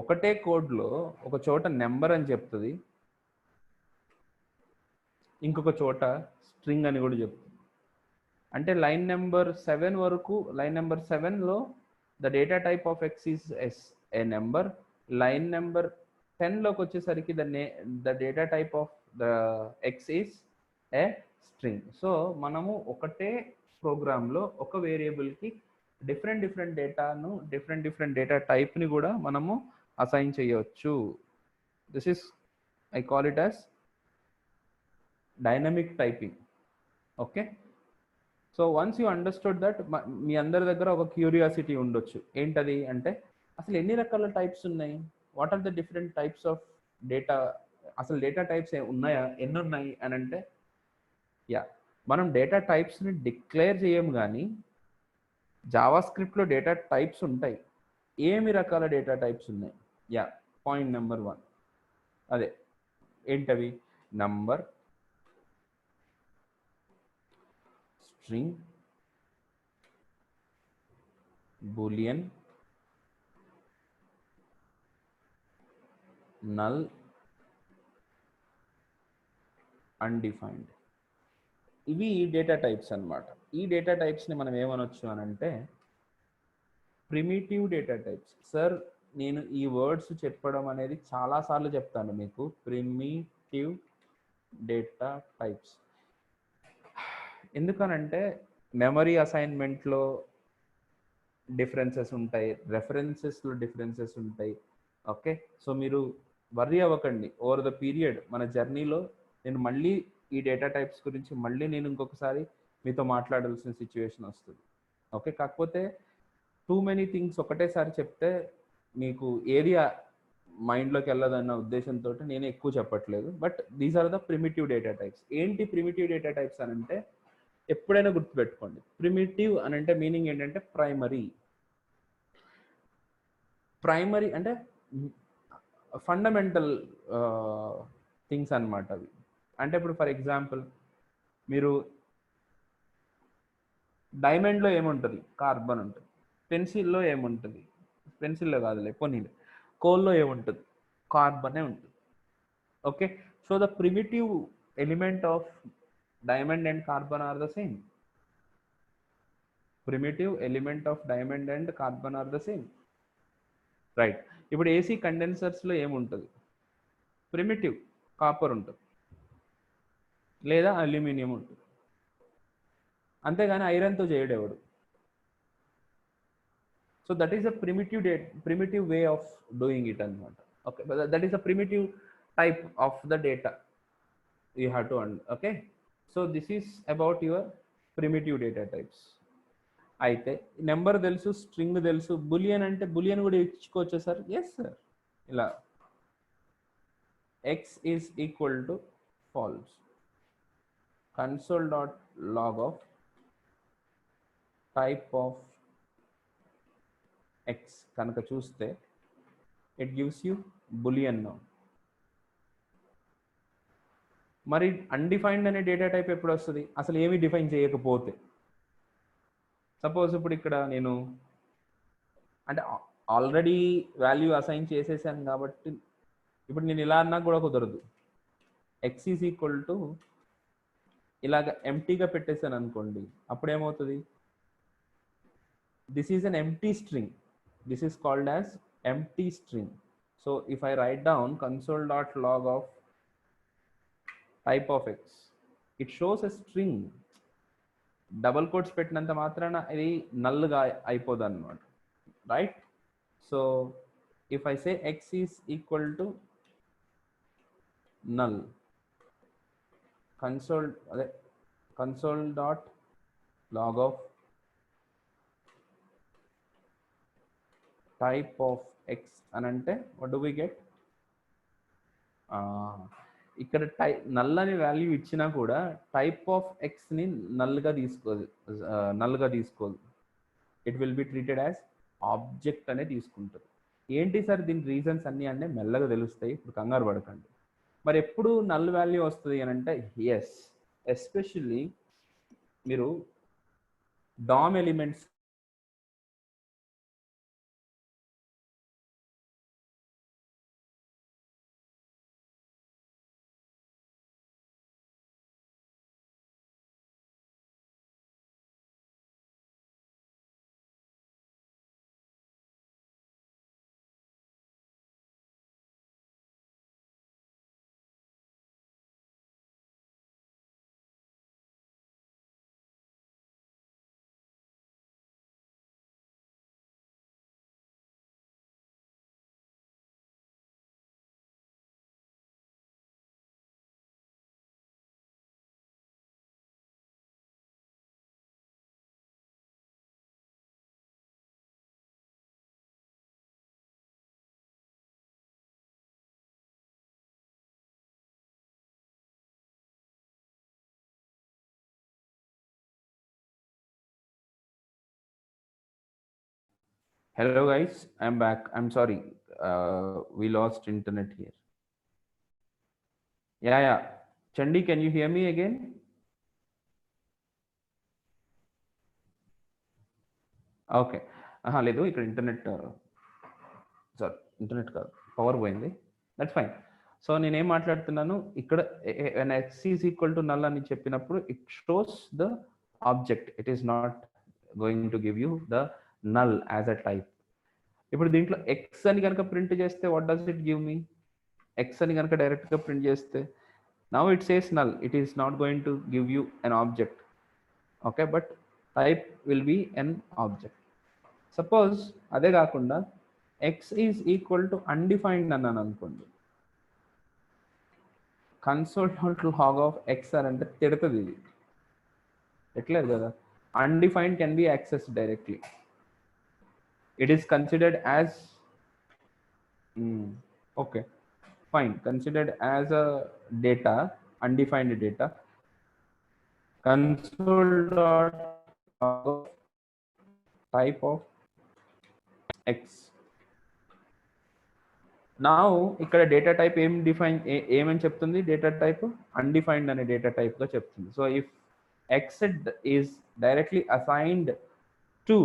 ఒకటే కోడ్లో ఒక చోట నెంబర్ అని చెప్తుంది, ఇంకొక చోట స్ట్రింగ్ అని కూడా చెప్తుంది. అంటే లైన్ నెంబర్ 7 వరకు, లైన్ నెంబర్ 7లో the data type of X is a number, line number 10లోకి వచ్చేసరికి the data type of the X is a string. So మనము ఒకటే ప్రోగ్రాంలో ఒక వేరియబుల్కి డిఫరెంట్ డేటాను, డిఫరెంట్ డేటా టైప్ని కూడా మనము అసైన్ చేయవచ్చు. This is, I call it as dynamic typing. Okay, so once you understood that, మీ అందరి దగ్గర ఒక క్యూరియాసిటీ ఉండొచ్చు, ఏంటది అంటే అసలు ఎన్ని రకాల టైప్స్ ఉన్నాయి, what are the different types of data, అసలు డేటా టైప్స్ ఉన్నాయా, ఎన్ని ఉన్నాయి అని అంటే, యా, మనం డేటా టైప్స్ని డిక్లేర్ చేయము, కానీ జావా స్క్రిప్ట్లో డేటా టైప్స్ ఉంటాయి. ఏమి రకాల డేటా టైప్స్ ఉన్నాయి? యా, పాయింట్ నెంబర్ 1 అదే. ఏంటవి? Number, string, Boolean, null, undefined. ఇవి డేటా టైప్స్ అన్నమాట. ఈ డేటా టైప్స్ని మనం ఏమనొచ్చు అని అంటే ప్రిమిటివ్ డేటా టైప్స్. సార్, నేను ఈ వర్డ్స్ చెప్పడం అనేది చాలాసార్లు చెప్తాను మీకు. ప్రిమిటివ్ డేటా టైప్స్ ఎందుకనంటే మెమరీ అసైన్మెంట్లో డిఫరెన్సెస్ ఉంటాయి, రెఫరెన్సెస్లో డిఫరెన్సెస్ ఉంటాయి. ఓకే, సో మీరు వర్రీ అవ్వకండి. ఓవర్ ద పీరియడ్ మన జర్నీలో నేను మళ్ళీ ఈ డేటా టైప్స్ గురించి మళ్ళీ నేను ఇంకొకసారి మీతో మాట్లాడాల్సిన సిచ్యువేషన్ వస్తుంది. ఓకే, కాకపోతే టూ మెనీ థింగ్స్ ఒకటేసారి చెప్తే మీకు ఏది మైండ్లోకి వెళ్ళదన్న ఉద్దేశంతో నేను ఎక్కువ చెప్పట్లేదు. But these are the primitive data types. ఏంటి ప్రిమిటివ్ డేటా టైప్స్ అని అంటే ఎప్పుడైనా గుర్తుపెట్టుకోండి, ప్రిమిటివ్ అని అంటే మీనింగ్ ఏంటంటే ప్రైమరీ. ప్రైమరీ అంటే ఫండమెంటల్ థింగ్స్ అన్నమాట అవి. అంటే ఇప్పుడు ఫర్ ఎగ్జాంపుల్ మీరు డైమండ్లో ఏముంటుంది? కార్బన్ ఉంటుంది. పెన్సిల్లో ఏముంటుంది? పెన్సిల్లో కాదులే, పోనీ కోల్లో ఏముంటుంది? కార్బనే ఉంటుంది. Okay, so the primitive element of diamond and carbon are the same. Primitive element of diamond and carbon are the same, right? ఇప్పుడు ఏసీ కండెన్సర్స్లో ఏముంటుంది? ప్రిమిటివ్ కాపర్ ఉంటుంది లేదా అల్యూమినియం ఉంటుంది. అంతేగాని ఐరన్తో చేయడేవాడు. So that is a primitive way of doing it అనమాట. Okay, that is a primitive type of the data you have to okay. So this is about your primitive data types. అయితే number తెలుసు, string తెలుసు, boolean అంటే boolean కూడా ఇచ్చుకోవచ్చా sir? Yes sir. ఇలా X is equal to false, console.log of type of x కనుక చూస్తే it gives you boolean now. మరి అన్డిఫైన్డ్ అనే డేటా టైప్ ఎప్పుడు వస్తుంది? అసలు ఏమీ డిఫైన్ చేయకపోతే. సపోజ్ ఇప్పుడు ఇక్కడ నేను అంటే ఆల్రెడీ వాల్యూ అసైన్ చేసేసాను కాబట్టి ఇప్పుడు నేను ఇలా అన్నా కూడా కుదరదు. ఎక్స్ ఈజ్ ఈక్వల్ టు ఇలాగ ఎంటీగా పెట్టేశాను అనుకోండి, అప్పుడు ఏమవుతుంది? This is an empty string. This is called as empty string. So if I write down console.log of type of x, it shows a string. Double quotes పెట్టినంత మాత్రాన ఇది నల్గా అయిపోదు అన్నమాట, right? So if I say x is equal to null, console.log of type of x అని అంటే what do we get? ఇక్కడ null అనే వాల్యూ ఇచ్చినా కూడా టైప్ ఆఫ్ ఎక్స్ని నల్గా తీసుకోదు. It will be treated as object అనే తీసుకుంటుంది. ఏంటి సార్ దీని రీజన్స్ అన్నీ అంటే మెల్లగా తెలుస్తాయి, ఇప్పుడు కంగారు పడకండి. మరి ఎప్పుడు నల్ వాల్యూ వస్తుంది అని అంటే ఎస్, ఎస్పెషల్లీ మీరు DOM elements Hello guys, I'm back. I'm sorry, we lost internet here. Yeah. Chandi, can you hear me again? Okay. లేదు ఇక్కడ ఇంటర్నెట్ సారీ ఇంటర్నెట్ కాదు, పవర్ పోయింది. That's fine. సో నేనేం మాట్లాడుతున్నాను ఇక్కడ, X is equal to null అని చెప్పినప్పుడు it shows the object, it is not going to give you the null as a type. ఇప్పుడు దీంట్లో ఎక్స్ అని కనుక ప్రింట్ చేస్తే what does it give me? X అని కనుక డైరెక్ట్గా ప్రింట్ చేస్తే now it says null, it is not going to give you an object, okay, but type will be an object. Suppose ade kaakunda x is equal to undefined annanu anukondi, console.log of x ante tidutadi idi etla kada. Undefined can be accessed directly, it is considered as okay fine, considered as a data, undefined data. Console.log of type of x. Now ఇక్కడ data type ఏం define ఏమని చెప్తుంది? Data type undefined అనే data type గా చెప్తుంది. So if x is directly assigned to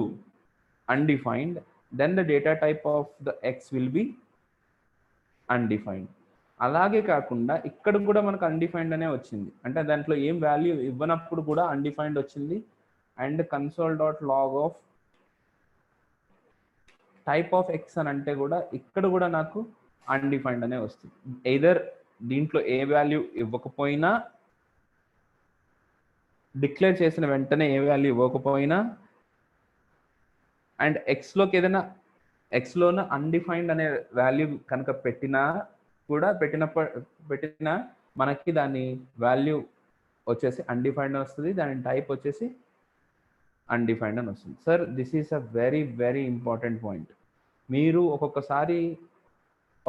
undefined, then the data type of the x will be undefined. అలాగే కాకుండా ఇక్కడ కూడా మనకు అన్డిఫైన్డ్ అనే వచ్చింది, అంటే దాంట్లో ఏం వాల్యూ ఇవ్వనప్పుడు కూడా అన్డిఫైన్డ్ వచ్చింది. And console.log of type of X అని అంటే కూడా ఇక్కడ కూడా నాకు అన్డిఫైన్డ్ అనే వస్తుంది. ఎయిదర్ దీంట్లో ఏ వాల్యూ ఇవ్వకపోయినా, డిక్లేర్ చేసిన వెంటనే ఏ వాల్యూ ఇవ్వకపోయినా, అండ్ ఎక్స్లోకి ఏదైనా ఎక్స్లోన అన్డిఫైన్డ్ అనే వాల్యూ కనుక పెట్టినా కూడా పెట్టిన మనకి దాని వాల్యూ వచ్చేసి అన్డిఫైన్డ్ అని వస్తుంది, దాని టైప్ వచ్చేసి అన్డిఫైన్డ్ అని వస్తుంది. Sir this is a very very important point. మీరు ఒక్కొక్కసారి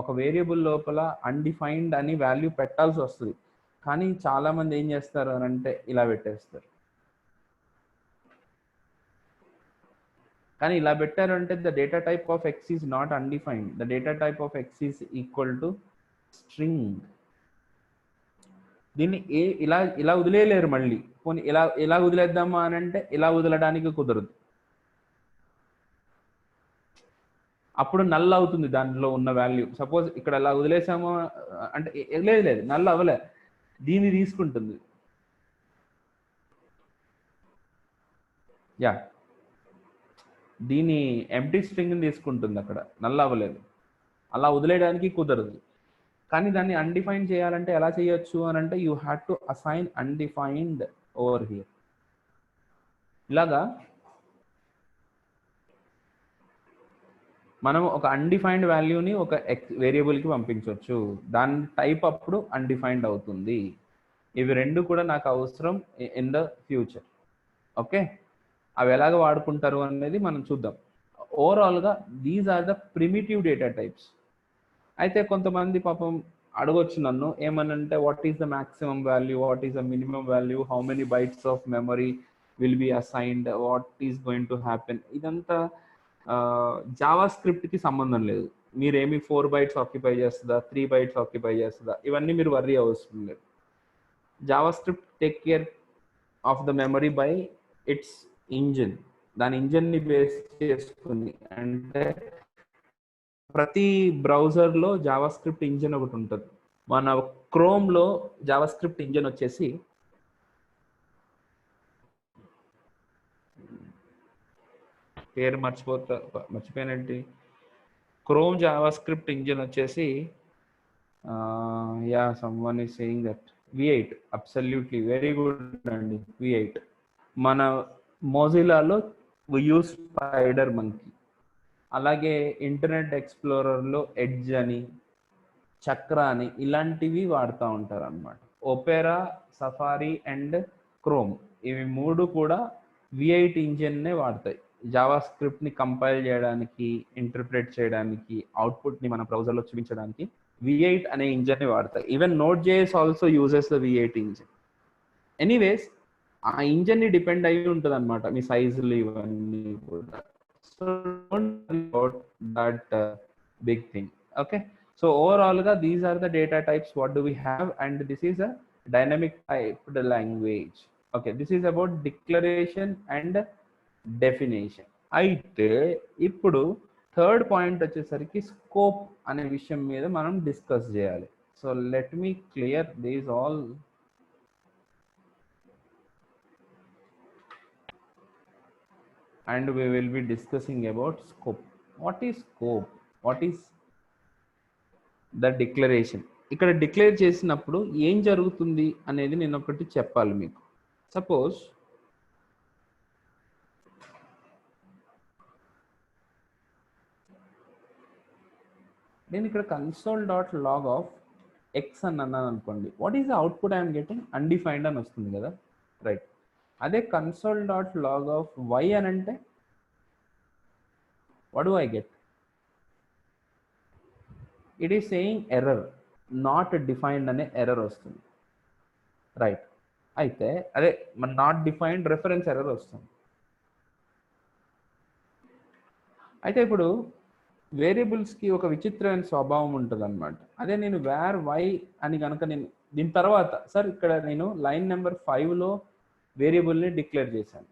ఒక వేరియబుల్ లోపల అన్డిఫైన్డ్ అని వాల్యూ పెట్టాల్సి వస్తుంది, కానీ చాలామంది ఏం చేస్తారు అని అంటే ఇలా పెట్టేస్తారు. కానీ ఇలా పెట్టారంటే the data type of X is not undefined, the data type of X is equal to string. దీన్ని ఇలా వదిలేయలేరు మళ్ళీ. పోనీ ఇలా వదిలేద్దామా అని అంటే ఇలా వదలడానికి కుదరదు, అప్పుడు నల్ అవుతుంది దాంట్లో ఉన్న వాల్యూ. సపోజ్ ఇక్కడ అలా వదిలేసామో అంటే లేదు నల్ అవ్వలే, దీన్ని తీసుకుంటుంది. యా, దీని ఎంప్టీ స్ట్రింగ్ని తీసుకుంటుంది, అక్కడ నల్ అవ్వలేదు, అలా వదిలేయడానికి కుదరదు. కానీ దాన్ని అన్డిఫైన్ చేయాలంటే ఎలా చేయొచ్చు అని అంటే you have to assign undefined over here. ఇలాగా మనం ఒక అన్డిఫైన్డ్ వాల్యూని ఒక వేరియబుల్కి పంపించవచ్చు, దాని టైప్ అప్పుడు అన్డిఫైన్డ్ అవుతుంది. ఇవి రెండు కూడా నాకు అవసరం ఇన్ ద ఫ్యూచర్. ఓకే, అవి ఎలాగ వాడుకుంటారు అనేది మనం చూద్దాం. ఓవరాల్గా these are the primitive data types. అయితే కొంతమంది పాపం అడగొచ్చు నన్ను ఏమనంటే what is the maximum value, what is the minimum value, how many bytes of memory will be assigned, what is going to happen. ఇదంతా జావా స్క్రిప్ట్కి సంబంధం లేదు. మీరేమి 4 bytes ఆక్యుపై చేస్తుందా, 3 bytes ఆక్యుపై చేస్తుందా, ఇవన్నీ మీరు వర్రీ అవసరం లేదు. Java script take care of the memory by it's engine. దాని ఇంజిన్ని బేస్ చేసుకుని, అంటే ప్రతి బ్రౌజర్లో జావా స్క్రిప్ట్ ఇంజిన్ ఒకటి ఉంటుంది. మన క్రోమ్లో జావా స్క్రిప్ట్ ఇంజిన్ వచ్చేసి పేరు మర్చిపోయినట్టు, క్రోమ్ జావా స్క్రిప్ట్ ఇంజిన్ వచ్చేసి yeah someone is saying that V8. Absolutely very good అండి, V8. మన మోజిలాలో వి యూస్ స్పైడర్ మంకీ. అలాగే ఇంటర్నెట్ ఎక్స్ప్లోరర్లో ఎడ్జ్ అని, చక్ర అని ఇలాంటివి వాడుతూ ఉంటారు అన్నమాట. ఒపెరా, సఫారీ అండ్ క్రోమ్, ఇవి మూడు కూడా V8 ఇంజిన్నే వాడతాయి. జావా స్క్రిప్ట్ని కంపైల్ చేయడానికి, ఇంటర్ప్రెట్ చేయడానికి, అవుట్పుట్ని మన బ్రౌజర్లో చూపించడానికి V8 అనే ఇంజిన్ని వాడతాయి. Even Node.js also uses the V8 engine. Anyways ఆ ఇంజిన్ని డిపెండ్ అయి ఉంటుంది అనమాట మీ సైజులు ఇవన్నీ కూడా. So don't worry about that big thing. Okay, so overall these are the data types what do we have, and this is a dynamic typed language. Okay, this is about declaration and definition. అయితే ఇప్పుడు third point వచ్చేసరికి scope అనే విషయం మీద మనం discuss చేయాలి. So let me clear these all. And we will be discussing about scope. What is scope? What is the declaration? ఇక్కడ declare చేసినప్పుడు ఏం జరుగుతుంది అనేది నేను ఒకటి చెప్పాలి మీకు. సపోజ్ నేను ఇక్కడ console.log of x అని అన్నాను అనుకోండి, what is the output I'm getting? Undefined అని వస్తుంది కదా, రైట్. అదే console.log of y అని అంటే what do I get? It is saying error, not defined అనే ఎర్రర్ వస్తుంది, రైట్. అయితే అదే మన నాట్ డిఫైన్డ్ రెఫరెన్స్ ఎర్రర్ వస్తుంది. అయితే ఇప్పుడు వేరియబుల్స్కి ఒక విచిత్రమైన స్వభావం ఉంటుంది అనమాట. అదే నేను వేర్ వై అని కనుక నేను దీని తర్వాత సార్ ఇక్కడ నేను లైన్ నెంబర్ 5లో వేరియబుల్ని డిక్లేర్ చేశాను,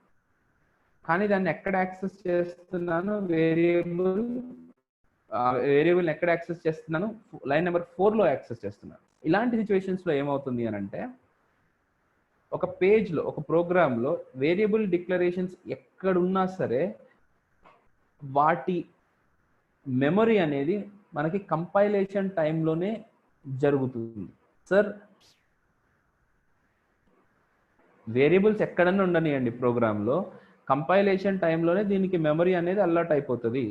కానీ దాన్ని ఎక్కడ యాక్సెస్ చేస్తున్నాను? వేరియబుల్ని ఎక్కడ యాక్సెస్ చేస్తున్నాను? లైన్ నెంబర్ 4లో యాక్సెస్ చేస్తున్నాను. ఇలాంటి సిచ్యువేషన్స్లో ఏమవుతుంది అని అంటే, ఒక పేజ్లో ఒక ప్రోగ్రాంలో వేరియబుల్ డిక్లరేషన్స్ ఎక్కడున్నా సరే వాటి మెమరీ అనేది మనకి కంపైలేషన్ టైంలోనే జరుగుతుంది. సార్ వేరియబుల్స్ ఎక్కడన్నా ఉండనియండి ప్రోగ్రాంలో, కంపైలేషన్ టైంలోనే దీనికి మెమరీ అనేది అలర్ట్ అయిపోతుంది.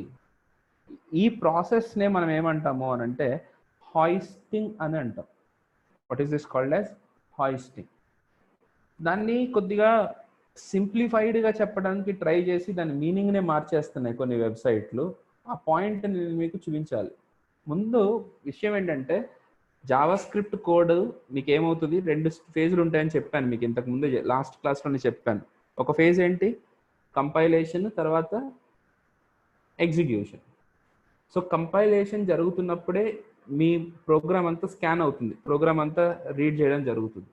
ఈ ప్రాసెస్నే మనం ఏమంటాము అని అంటే హాయిస్టింగ్ అని అంటాం. What is this called as hoisting. దాన్ని కొద్దిగా సింప్లిఫైడ్గా చెప్పడానికి ట్రై చేసి దాని మీనింగ్నే మార్చేస్తున్నాయి కొన్ని వెబ్సైట్లు. ఆ పాయింట్ నేను మీకు చూపించాలి. ముందు విషయం ఏంటంటే, జావా స్క్రిప్ట్ కోడ్ మీకు ఏమవుతుంది, 2 ఫేజ్లు ఉంటాయని చెప్పాను మీకు ఇంతకుముందు లాస్ట్ క్లాస్లోనే చెప్పాను. ఒక ఫేజ్ ఏంటి? కంపైలేషన్, తర్వాత ఎగ్జిక్యూషన్. సో కంపైలేషన్ జరుగుతున్నప్పుడే మీ ప్రోగ్రామ్ అంతా స్కాన్ అవుతుంది, ప్రోగ్రామ్ అంతా రీడ్ చేయడం జరుగుతుంది.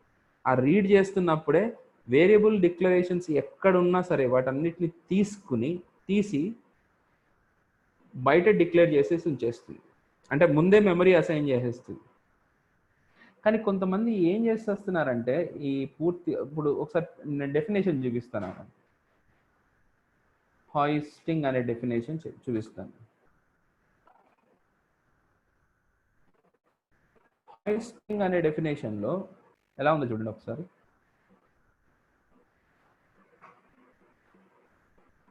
ఆ రీడ్ చేస్తున్నప్పుడే వేరియబుల్ డిక్లరేషన్స్ ఎక్కడున్నా సరే వాటన్నిటిని తీసి బయట డిక్లేర్ చేసేసి ఉంచేస్తుంది, అంటే ముందే మెమరీ అసైన్ చేసేస్తుంది. కానీ కొంతమంది ఏం చేస్తున్నారంటే, ఈ పూర్తి ఇప్పుడు ఒకసారి నేను డెఫినేషన్ చూపిస్తాను, హాయిస్టింగ్ అనే డెఫినేషన్ చూపిస్తాను. హాయిస్టింగ్ అనే డెఫినేషన్లో ఎలా ఉందో చూడండి ఒకసారి.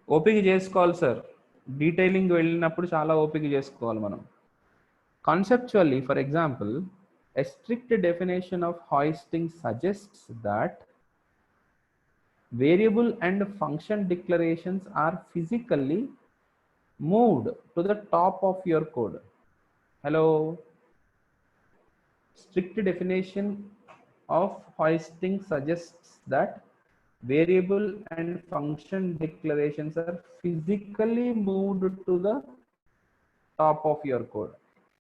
ఓపిక చేసుకోవాలి సార్, డీటెయిలింగ్ వెళ్ళినప్పుడు చాలా ఓపిక చేసుకోవాలి మనం. Conceptually, for example, a strict definition of hoisting suggests that variable and function declarations are physically moved to the top of your code. Hello. Strict definition of hoisting suggests that variable and function declarations are physically moved to the top of your code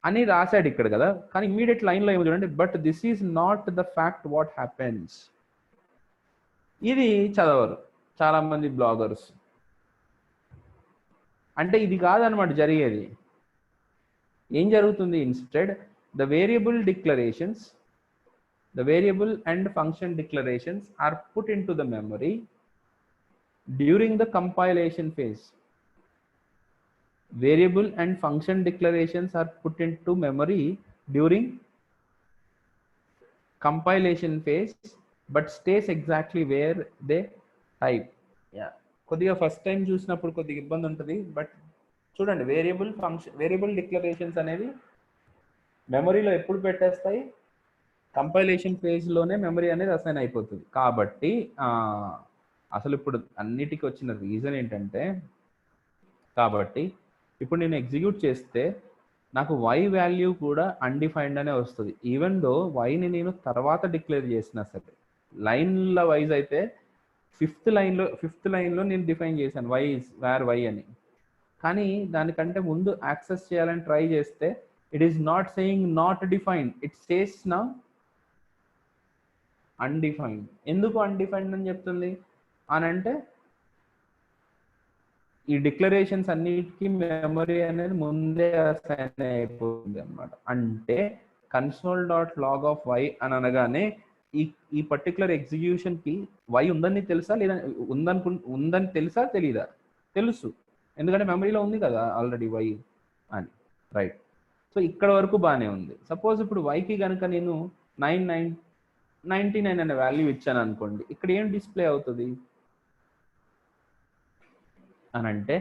అని రాశాడు ఇక్కడ కదా, కానీ immediate లైన్లో ఏమో చూడండి, but this is not the fact what happens. ఇది చదవరు చాలామంది బ్లాగర్స్. అంటే ఇది కాదనమాట జరిగేది. ఏం జరుగుతుంది? Instead the variable and function declarations are put in to the memory during the compilation phase. Variable and function declarations are put into memory during compilation phase, but stays exactly where they type. Yeah, కొద్దిగా first time చూసినప్పుడు కొద్దిగా ఇబ్బంది ఉంటుంది, but చూడండి variable declarations అనేవి మెమరీలో ఎప్పుడు పెట్టేస్తాయి? Compilation ఫేజ్లోనే memory అనేది అసైన్ అయిపోతుంది. కాబట్టి అసలు ఇప్పుడు అన్నిటికీ వచ్చిన రీజన్ ఏంటంటే, కాబట్టి ఇప్పుడు నేను ఎగ్జిక్యూట్ చేస్తే నాకు వై వాల్యూ కూడా అన్డిఫైన్డ్ అనే వస్తుంది, ఈవెన్ దో వైని నేను తర్వాత డిక్లేర్ చేసినా సరే. లైన్ల వైజ్ అయితే ఫిఫ్త్ లైన్లో నేను డిఫైన్ చేశాను వై అని, కానీ దానికంటే ముందు యాక్సెస్ చేయాలని ట్రై చేస్తే it is not saying not defined, it says నా అన్డిఫైన్డ్. ఎందుకు అన్డిఫైన్డ్ అని చెప్తుంది అని అంటే ఈ డిక్లరేషన్స్ అన్నిటికీ మెమరీ అనేది ముందే అసైన్ అయిపోతుంది అనమాట. అంటే console dot log of y అని అనగానే ఈ పర్టికులర్ ఎగ్జిక్యూషన్ కి వై ఉందని తెలుసా లేదా, ఉందని తెలుసా తెలీదా? తెలుసు, ఎందుకంటే మెమరీలో ఉంది కదా ఆల్రెడీ వై అని, రైట్. సో ఇక్కడ వరకు బాగానే ఉంది. సపోజ్ ఇప్పుడు వైకి కనుక నేను 99 అనే వాల్యూ ఇచ్చాను అనుకోండి, ఇక్కడ ఏం డిస్ప్లే అవుతుంది అని అంటే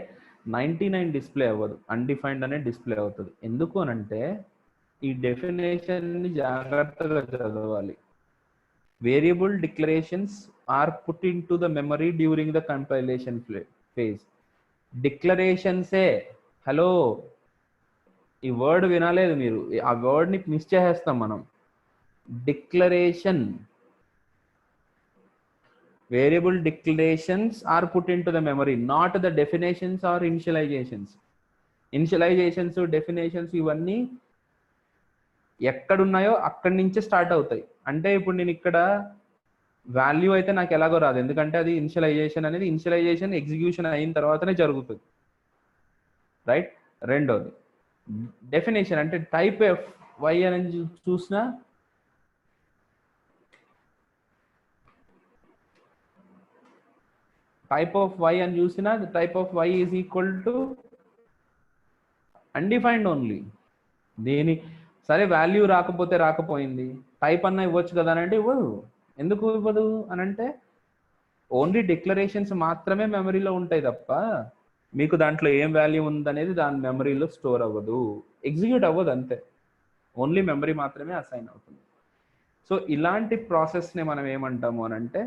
99 డిస్ప్లే అవ్వదు, అన్డిఫైన్డ్ అనే డిస్ప్లే అవుతుంది. ఎందుకు అని అంటే ఈ డెఫినేషన్ని జాగ్రత్తగా చదవాలి. Variable declarations are put in to the memory during the compilation phase. డిక్లరేషన్సే, హలో ఈ వర్డ్ వినాలేదు మీరు, ఆ వర్డ్ని మిస్ చేసేస్తాం మనం. Declaration, variable declarations are put in to the memory, not the definitions or initialisations. Initialisations, definitions ఇవన్నీ ఎక్కడున్నాయో అక్కడి నుంచే స్టార్ట్ అవుతాయి. అంటే ఇప్పుడు నేను ఇక్కడ వాల్యూ అయితే నాకు ఎలాగో రాదు, ఎందుకంటే అది ఇనిషియలైజేషన్ అనేది ఇనిషియలైజేషన్ ఎగ్జిక్యూషన్ అయిన తర్వాతనే జరుగుతుంది, రైట్. రెండోది డెఫినేషన్, అంటే టైప్ ఆఫ్ వై అని చూసినా టైప్ ఆఫ్ వై అని చూసినా type of y is equal to undefined only. దీని సరే వాల్యూ రాకపోతే రాకపోయింది, టైప్ అన్నా ఇవ్వచ్చు కదా అని అంటే ఇవ్వదు. ఎందుకు ఇవ్వదు అని అంటే ఓన్లీ డిక్లరేషన్స్ మాత్రమే మెమరీలో ఉంటాయి తప్ప మీకు దాంట్లో ఏం వాల్యూ ఉందనేది దాని మెమరీలో స్టోర్ అవ్వదు, ఎగ్జిక్యూట్ అవ్వదు, అంతే. ఓన్లీ మెమరీ మాత్రమే అసైన్ అవుతుంది. సో ఇలాంటి ప్రాసెస్ని మనం ఏమంటాము అని అంటే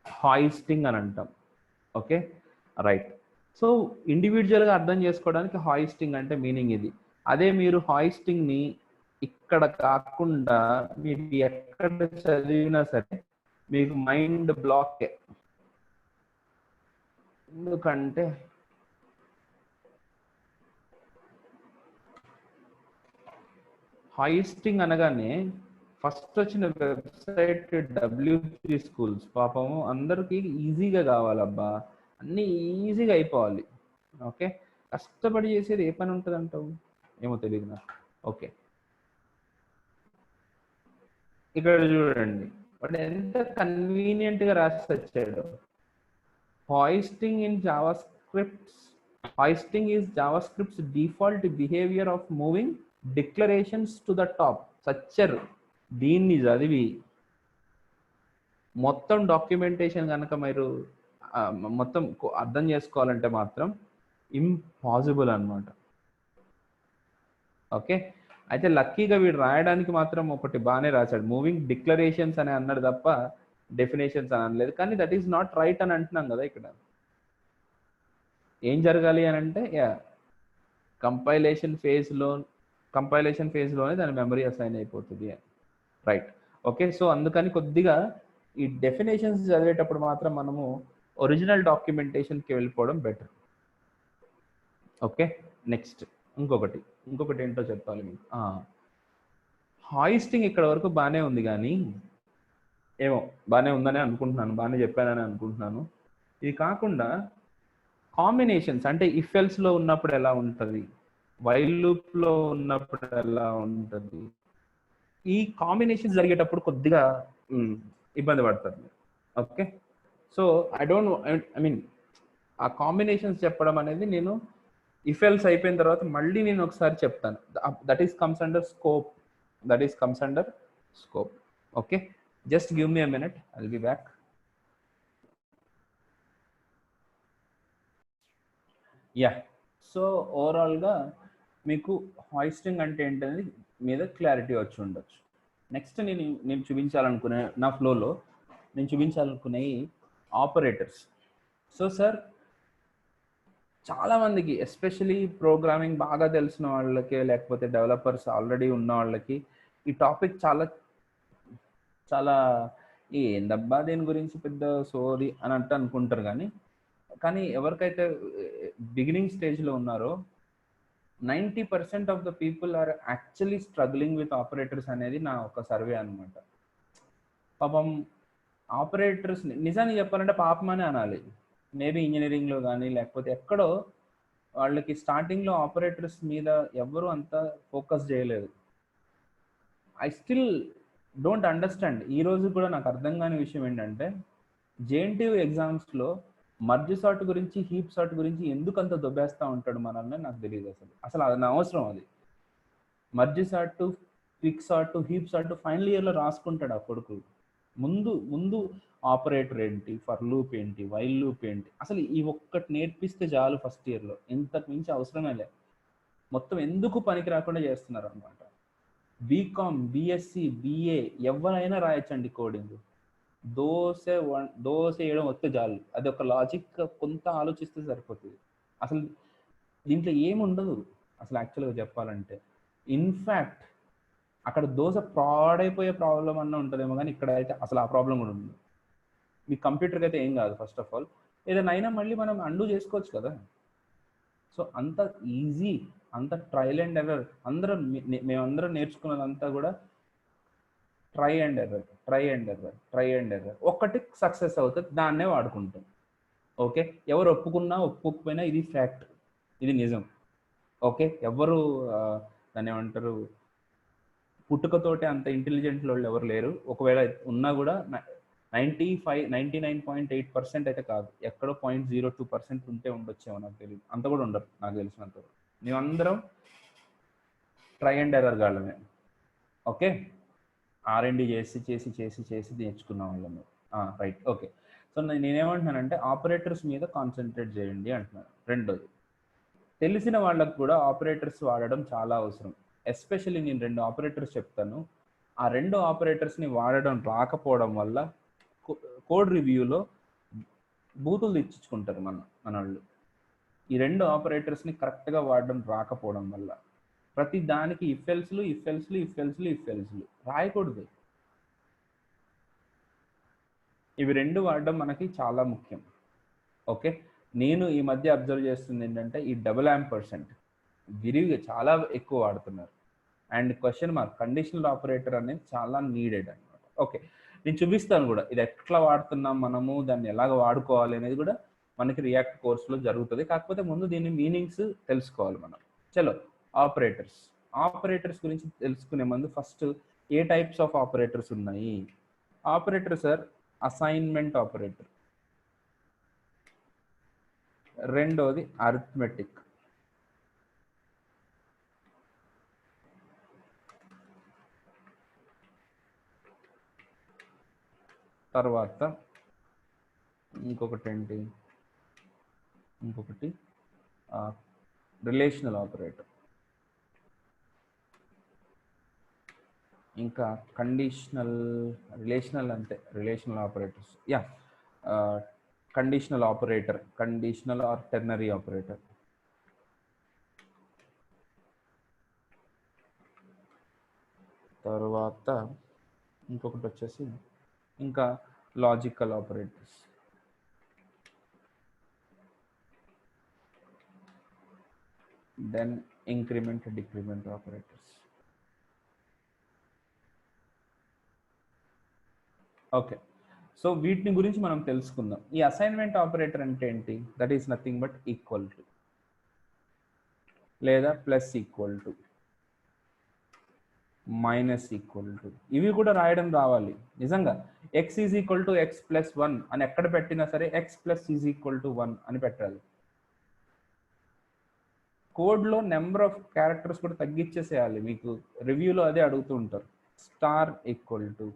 హాయిస్టింగ్ అని అంటాం. Okay, right. సో ఇండివిజువల్గా అర్థం చేసుకోవడానికి హాయిస్టింగ్ అంటే మీనింగ్ ఇది. అదే మీరు హాయిస్టింగ్ని ఇక్కడ కాకుండా మీరు ఎక్కడ చదివినా సరే మీకు మైండ్ బ్లాక్. ఎందుకంటే హాయిస్టింగ్ అనగానే ఫస్ట్ వచ్చిన వెబ్సైట్ W3 స్కూల్స్. పాపం అందరికీ ఈజీగా కావాలబ్బా, అన్నీ ఈజీగా అయిపోవాలి. ఓకే, కష్టపడి చేసేది ఏ పని ఉంటుంది అంటావు, ఏమో తెలియదు నాకు. ఓకే, ఇక్కడ చూడండి వాడు ఎంత కన్వీనియంట్గా రాసి వచ్చాడు. hoisting in JavaScript. Hoisting is JavaScript's default behavior of moving declarations to the top. సచ్చర్ దీన్ని చదివి మొత్తం డాక్యుమెంటేషన్ కనుక మీరు మొత్తం అర్థం చేసుకోవాలంటే మాత్రం ఇంపాసిబుల్ అన్నమాట. ఓకే, అయితే లక్కీగా వీడు రాయడానికి మాత్రం ఒకటి బాగానే రాశాడు, మూవింగ్ డిక్లరేషన్స్ అని అన్నాడు తప్ప డెఫినేషన్స్ అని అనలేదు. కానీ దట్ ఈస్ నాట్ రైట్ అని అంటున్నాం కదా. ఇక్కడ ఏం జరగాలి అని అంటే కంపైలేషన్ ఫేజ్లోనే దాని మెమరీ అసైన్ అయిపోతుంది, రైట్. ఓకే, సో అందుకని కొద్దిగా ఈ డెఫినేషన్స్ చదివేటప్పుడు మాత్రం మనము ఒరిజినల్ డాక్యుమెంటేషన్కి వెళ్ళిపోవడం బెటర్. ఓకే, నెక్స్ట్ ఇంకొకటి ఏంటో చెప్పాలి మీకు. హాయిస్టింగ్ ఇక్కడ వరకు బాగానే ఉంది, కానీ ఏమో బాగానే ఉందని అనుకుంటున్నాను, బాగానే చెప్పానని అనుకుంటున్నాను. ఇది కాకుండా కాంబినేషన్స్, అంటే ఇఫ్ ఎల్స్లో ఉన్నప్పుడు ఎలా ఉంటుంది, వైల్ లూప్లో ఉన్నప్పుడు ఎలా ఉంటుంది, ఈ కాంబినేషన్స్ జరిగేటప్పుడు కొద్దిగా ఇబ్బంది పడతారు. ఓకే, సో ఐ మీన్ ఆ కాంబినేషన్స్ చెప్పడం అనేది నేను ఇఫ్ ఎల్స్ అయిపోయిన తర్వాత మళ్ళీ నేను ఒకసారి చెప్తాను. That is comes under scope. Okay, just give me a minute, I'll be back. Yeah, so ఓవరాల్గా మీకు హాయిస్టింగ్ అంటే ఏంటనేది మీద క్లారిటీ వచ్చి ఉండొచ్చు. నెక్స్ట్ నేను చూపించాలనుకునే నా ఫ్లోలో నేను చూపించాలనుకునే ఆపరేటర్స్. సో సార్ చాలామందికి ఎస్పెషలీ ప్రోగ్రామింగ్ బాగా తెలిసిన వాళ్ళకి లేకపోతే డెవలపర్స్ ఆల్రెడీ ఉన్న వాళ్ళకి ఈ టాపిక్ చాలా ఏందబ్బా దీని గురించి పెద్ద సోది అని అనుకుంటారు. కానీ కానీ ఎవరికైతే బిగినింగ్ స్టేజ్లో ఉన్నారో 90% of the people are actually struggling with operators అనేది నా ఒక సర్వే అనమాట. పాపం ఆపరేటర్స్ నిజానికి చెప్పాలంటే పాపం అని అనాలి. మేబీ ఇంజనీరింగ్లో కానీ లేకపోతే ఎక్కడో వాళ్ళకి స్టార్టింగ్లో ఆపరేటర్స్ మీద ఎవ్వరూ అంత ఫోకస్ చేయలేదు. I still don't understand. ఈ రోజు కూడా నాకు అర్థం కాని విషయం ఏంటంటే జేఎన్టీయూ ఎగ్జామ్స్లో మర్జ్ సార్ట్ గురించి హీప్ సార్ట్ గురించి ఎందుకు అంత దొబ్బేస్తూ ఉంటాడు మనల్ని నాకు తెలియదు. అసలు అది నా అవసరం. అది merge sort, quick sort, heap sort final ఇయర్లో రాసుకుంటాడు ఆ కొడుకు. ముందు ఆపరేటర్ ఏంటి, ఫర్ లూప్ ఏంటి, వైల్ లూప్ ఏంటి, అసలు ఈ ఒక్కటి నేర్పిస్తే చాలు ఫస్ట్ ఇయర్లో. ఇంతకు మించి అవసరమే లేదు. మొత్తం ఎందుకు పనికి రాకుండా చేస్తున్నారు అనమాట. బీకామ్, బీఎస్సీ, బీఏ ఎవరైనా రాయొచ్చండి కోడింగ్. దోశ వేయడం వస్తే చాలు. అది ఒక లాజిక్ కొంత ఆలోచిస్తే సరిపోతుంది. అసలు దీంట్లో ఏముండదు అసలు యాక్చువల్గా చెప్పాలంటే. ఇన్ఫ్యాక్ట్ అక్కడ దోశ పాడైపోయే ప్రాబ్లం అన్న ఉంటుందేమో, కానీ ఇక్కడ అయితే అసలు ఆ ప్రాబ్లం కూడా ఉంది. మీ కంప్యూటర్కి అయితే ఏం కాదు. ఫస్ట్ ఆఫ్ ఆల్ ఏదైనా అయినా మళ్ళీ మనం అండూ చేసుకోవచ్చు కదా. సో అంత ఈజీ, అంత ట్రయల్ అండ్ ఎర్రర్. మేమందరం నేర్చుకున్నదంతా కూడా ట్రై అండ్ ఎర్రర్. ఒక్కటి సక్సెస్ అవుతుంది, దాన్నే వాడుకుంటాం. ఓకే, ఎవరు ఒప్పుకున్నా ఒప్పుకోకపోయినా ఇది ఫ్యాక్ట్, ఇది నిజం. ఓకే, ఎవరు దాన్ని ఏమంటారు, పుట్టుకతోటే అంత ఇంటెలిజెంట్ వాళ్ళు ఎవరు లేరు. ఒకవేళ ఉన్నా కూడా 99.8% అయితే కాదు, ఎక్కడో 0.02% ఉంటే ఉండొచ్చేమో, నాకు తెలియదు. అంత కూడా ఉండరు నాకు తెలిసినంత. మేమందరం ట్రై అండ్ ఎర్రర్ గాళ్ళమే. ఓకే, R&D చేసి నేర్చుకున్నాం వాళ్ళము. Right, okay. సో నేనేమంటున్నానంటే ఆపరేటర్స్ మీద కాన్సన్ట్రేట్ చేయండి అంటున్నాను. రెండోది, తెలిసిన వాళ్ళకు కూడా ఆపరేటర్స్ వాడడం చాలా అవసరం. ఎస్పెషల్లీ నేను 2 ఆపరేటర్స్ చెప్తాను. ఆ 2 ఆపరేటర్స్ని వాడడం రాకపోవడం వల్ల కోడ్ రివ్యూలో బూతులు తెచ్చుకుంటారు మన వాళ్ళు. ఈ 2 ఆపరేటర్స్ని కరెక్ట్గా వాడడం రాకపోవడం వల్ల ప్రతి దానికి ఇఫ్ ఎల్స్లు రాయకూడదు. ఇవి 2 వాడడం మనకి చాలా ముఖ్యం. ఓకే, నేను ఈ మధ్య అబ్జర్వ్ చేస్తుంది ఏంటంటే ఈ $% విరివిగా చాలా ఎక్కువ వాడుతున్నారు. And question mark, conditional operator అనేది చాలా నీడెడ్ అనమాట. ఓకే, నేను చూపిస్తాను కూడా ఇది ఎట్లా వాడుతున్నాం మనము, దాన్ని ఎలాగ వాడుకోవాలి అనేది కూడా మనకి రియాక్ట్ కోర్సులో జరుగుతుంది. కాకపోతే ముందు దీని మీనింగ్స్ తెలుసుకోవాలి మనం. చలో, ఆపరేటర్స్ గురించి తెలుసుకునే ముందు ఫస్ట్ ఏ టైప్స్ ఆఫ్ ఆపరేటర్స్ ఉన్నాయి. ఆపరేటర్ సార్, అసైన్మెంట్ ఆపరేటర్, రెండోది అరిథమెటిక్, తర్వాత ఇంకొకటి రిలేషనల్ ఆపరేటర్, ఇంకా relational operators, conditional operator, conditional or ternary operator. తర్వాత ఇంకొకటి వచ్చేసి ఇంకా logical operators, then increment decrement operators. Okay, so వీటిని గురించి మనం తెలుసుకుందాం. ఈ అసైన్మెంట్ ఆపరేటర్ అంటే ఏంటి? That is nothing but equal to లేదా plus equal to, minus equal to, ఇవి కూడా రాయడం రావాలి నిజంగా. x is equal to x plus 1 అని ఎక్కడ పెట్టినా సరే x plus is equal to 1 అని పెట్టాలి. కోడ్లో నెంబర్ ఆఫ్ క్యారెక్టర్స్ కూడా తగ్గించేసేయాలి. మీకు రివ్యూలో అదే అడుగుతూ ఉంటారు. Star equal to,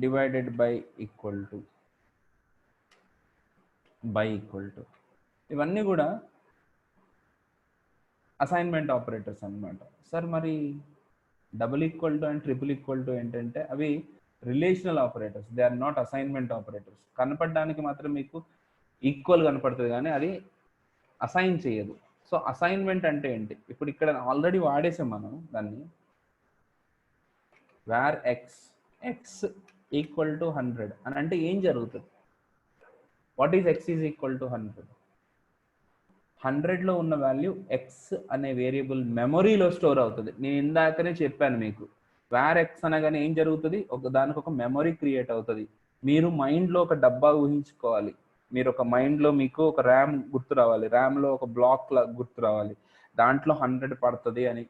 divided by equal to, by equal to, ఇవన్నీ కూడా అసైన్మెంట్ ఆపరేటర్స్ అన్నమాట. సార్ మరి double equal to and triple equal to ఏంటంటే అవి relational operators, they are not assignment operators. కనపడడానికి మాత్రం మీకు ఈక్వల్ కనపడుతుంది కానీ అది అసైన్ చేయదు. సో అసైన్మెంట్ అంటే ఏంటి? ఇప్పుడు ఇక్కడ ఆల్రెడీ వాడేసాం మనం దాన్ని. where x ఈక్వల్ టు 100 అని అంటే ఏం జరుగుతుంది? What is x is equal to 100? 100లో ఉన్న వాల్యూ ఎక్స్ అనే వేరియబుల్ మెమొరీలో స్టోర్ అవుతుంది. నేను ఇందాకనే చెప్పాను మీకు, వేర్ ఎక్స్ అనగానే ఏం జరుగుతుంది, దానికి ఒక మెమొరీ క్రియేట్ అవుతుంది. మీరు మైండ్లో ఒక డబ్బా ఊహించుకోవాలి. మీరు ఒక మైండ్లో మీకు ఒక ర్యామ్ గుర్తు రావాలి, ర్యామ్లో ఒక బ్లాక్ గుర్తు రావాలి, దాంట్లో 100 పడుతుంది అని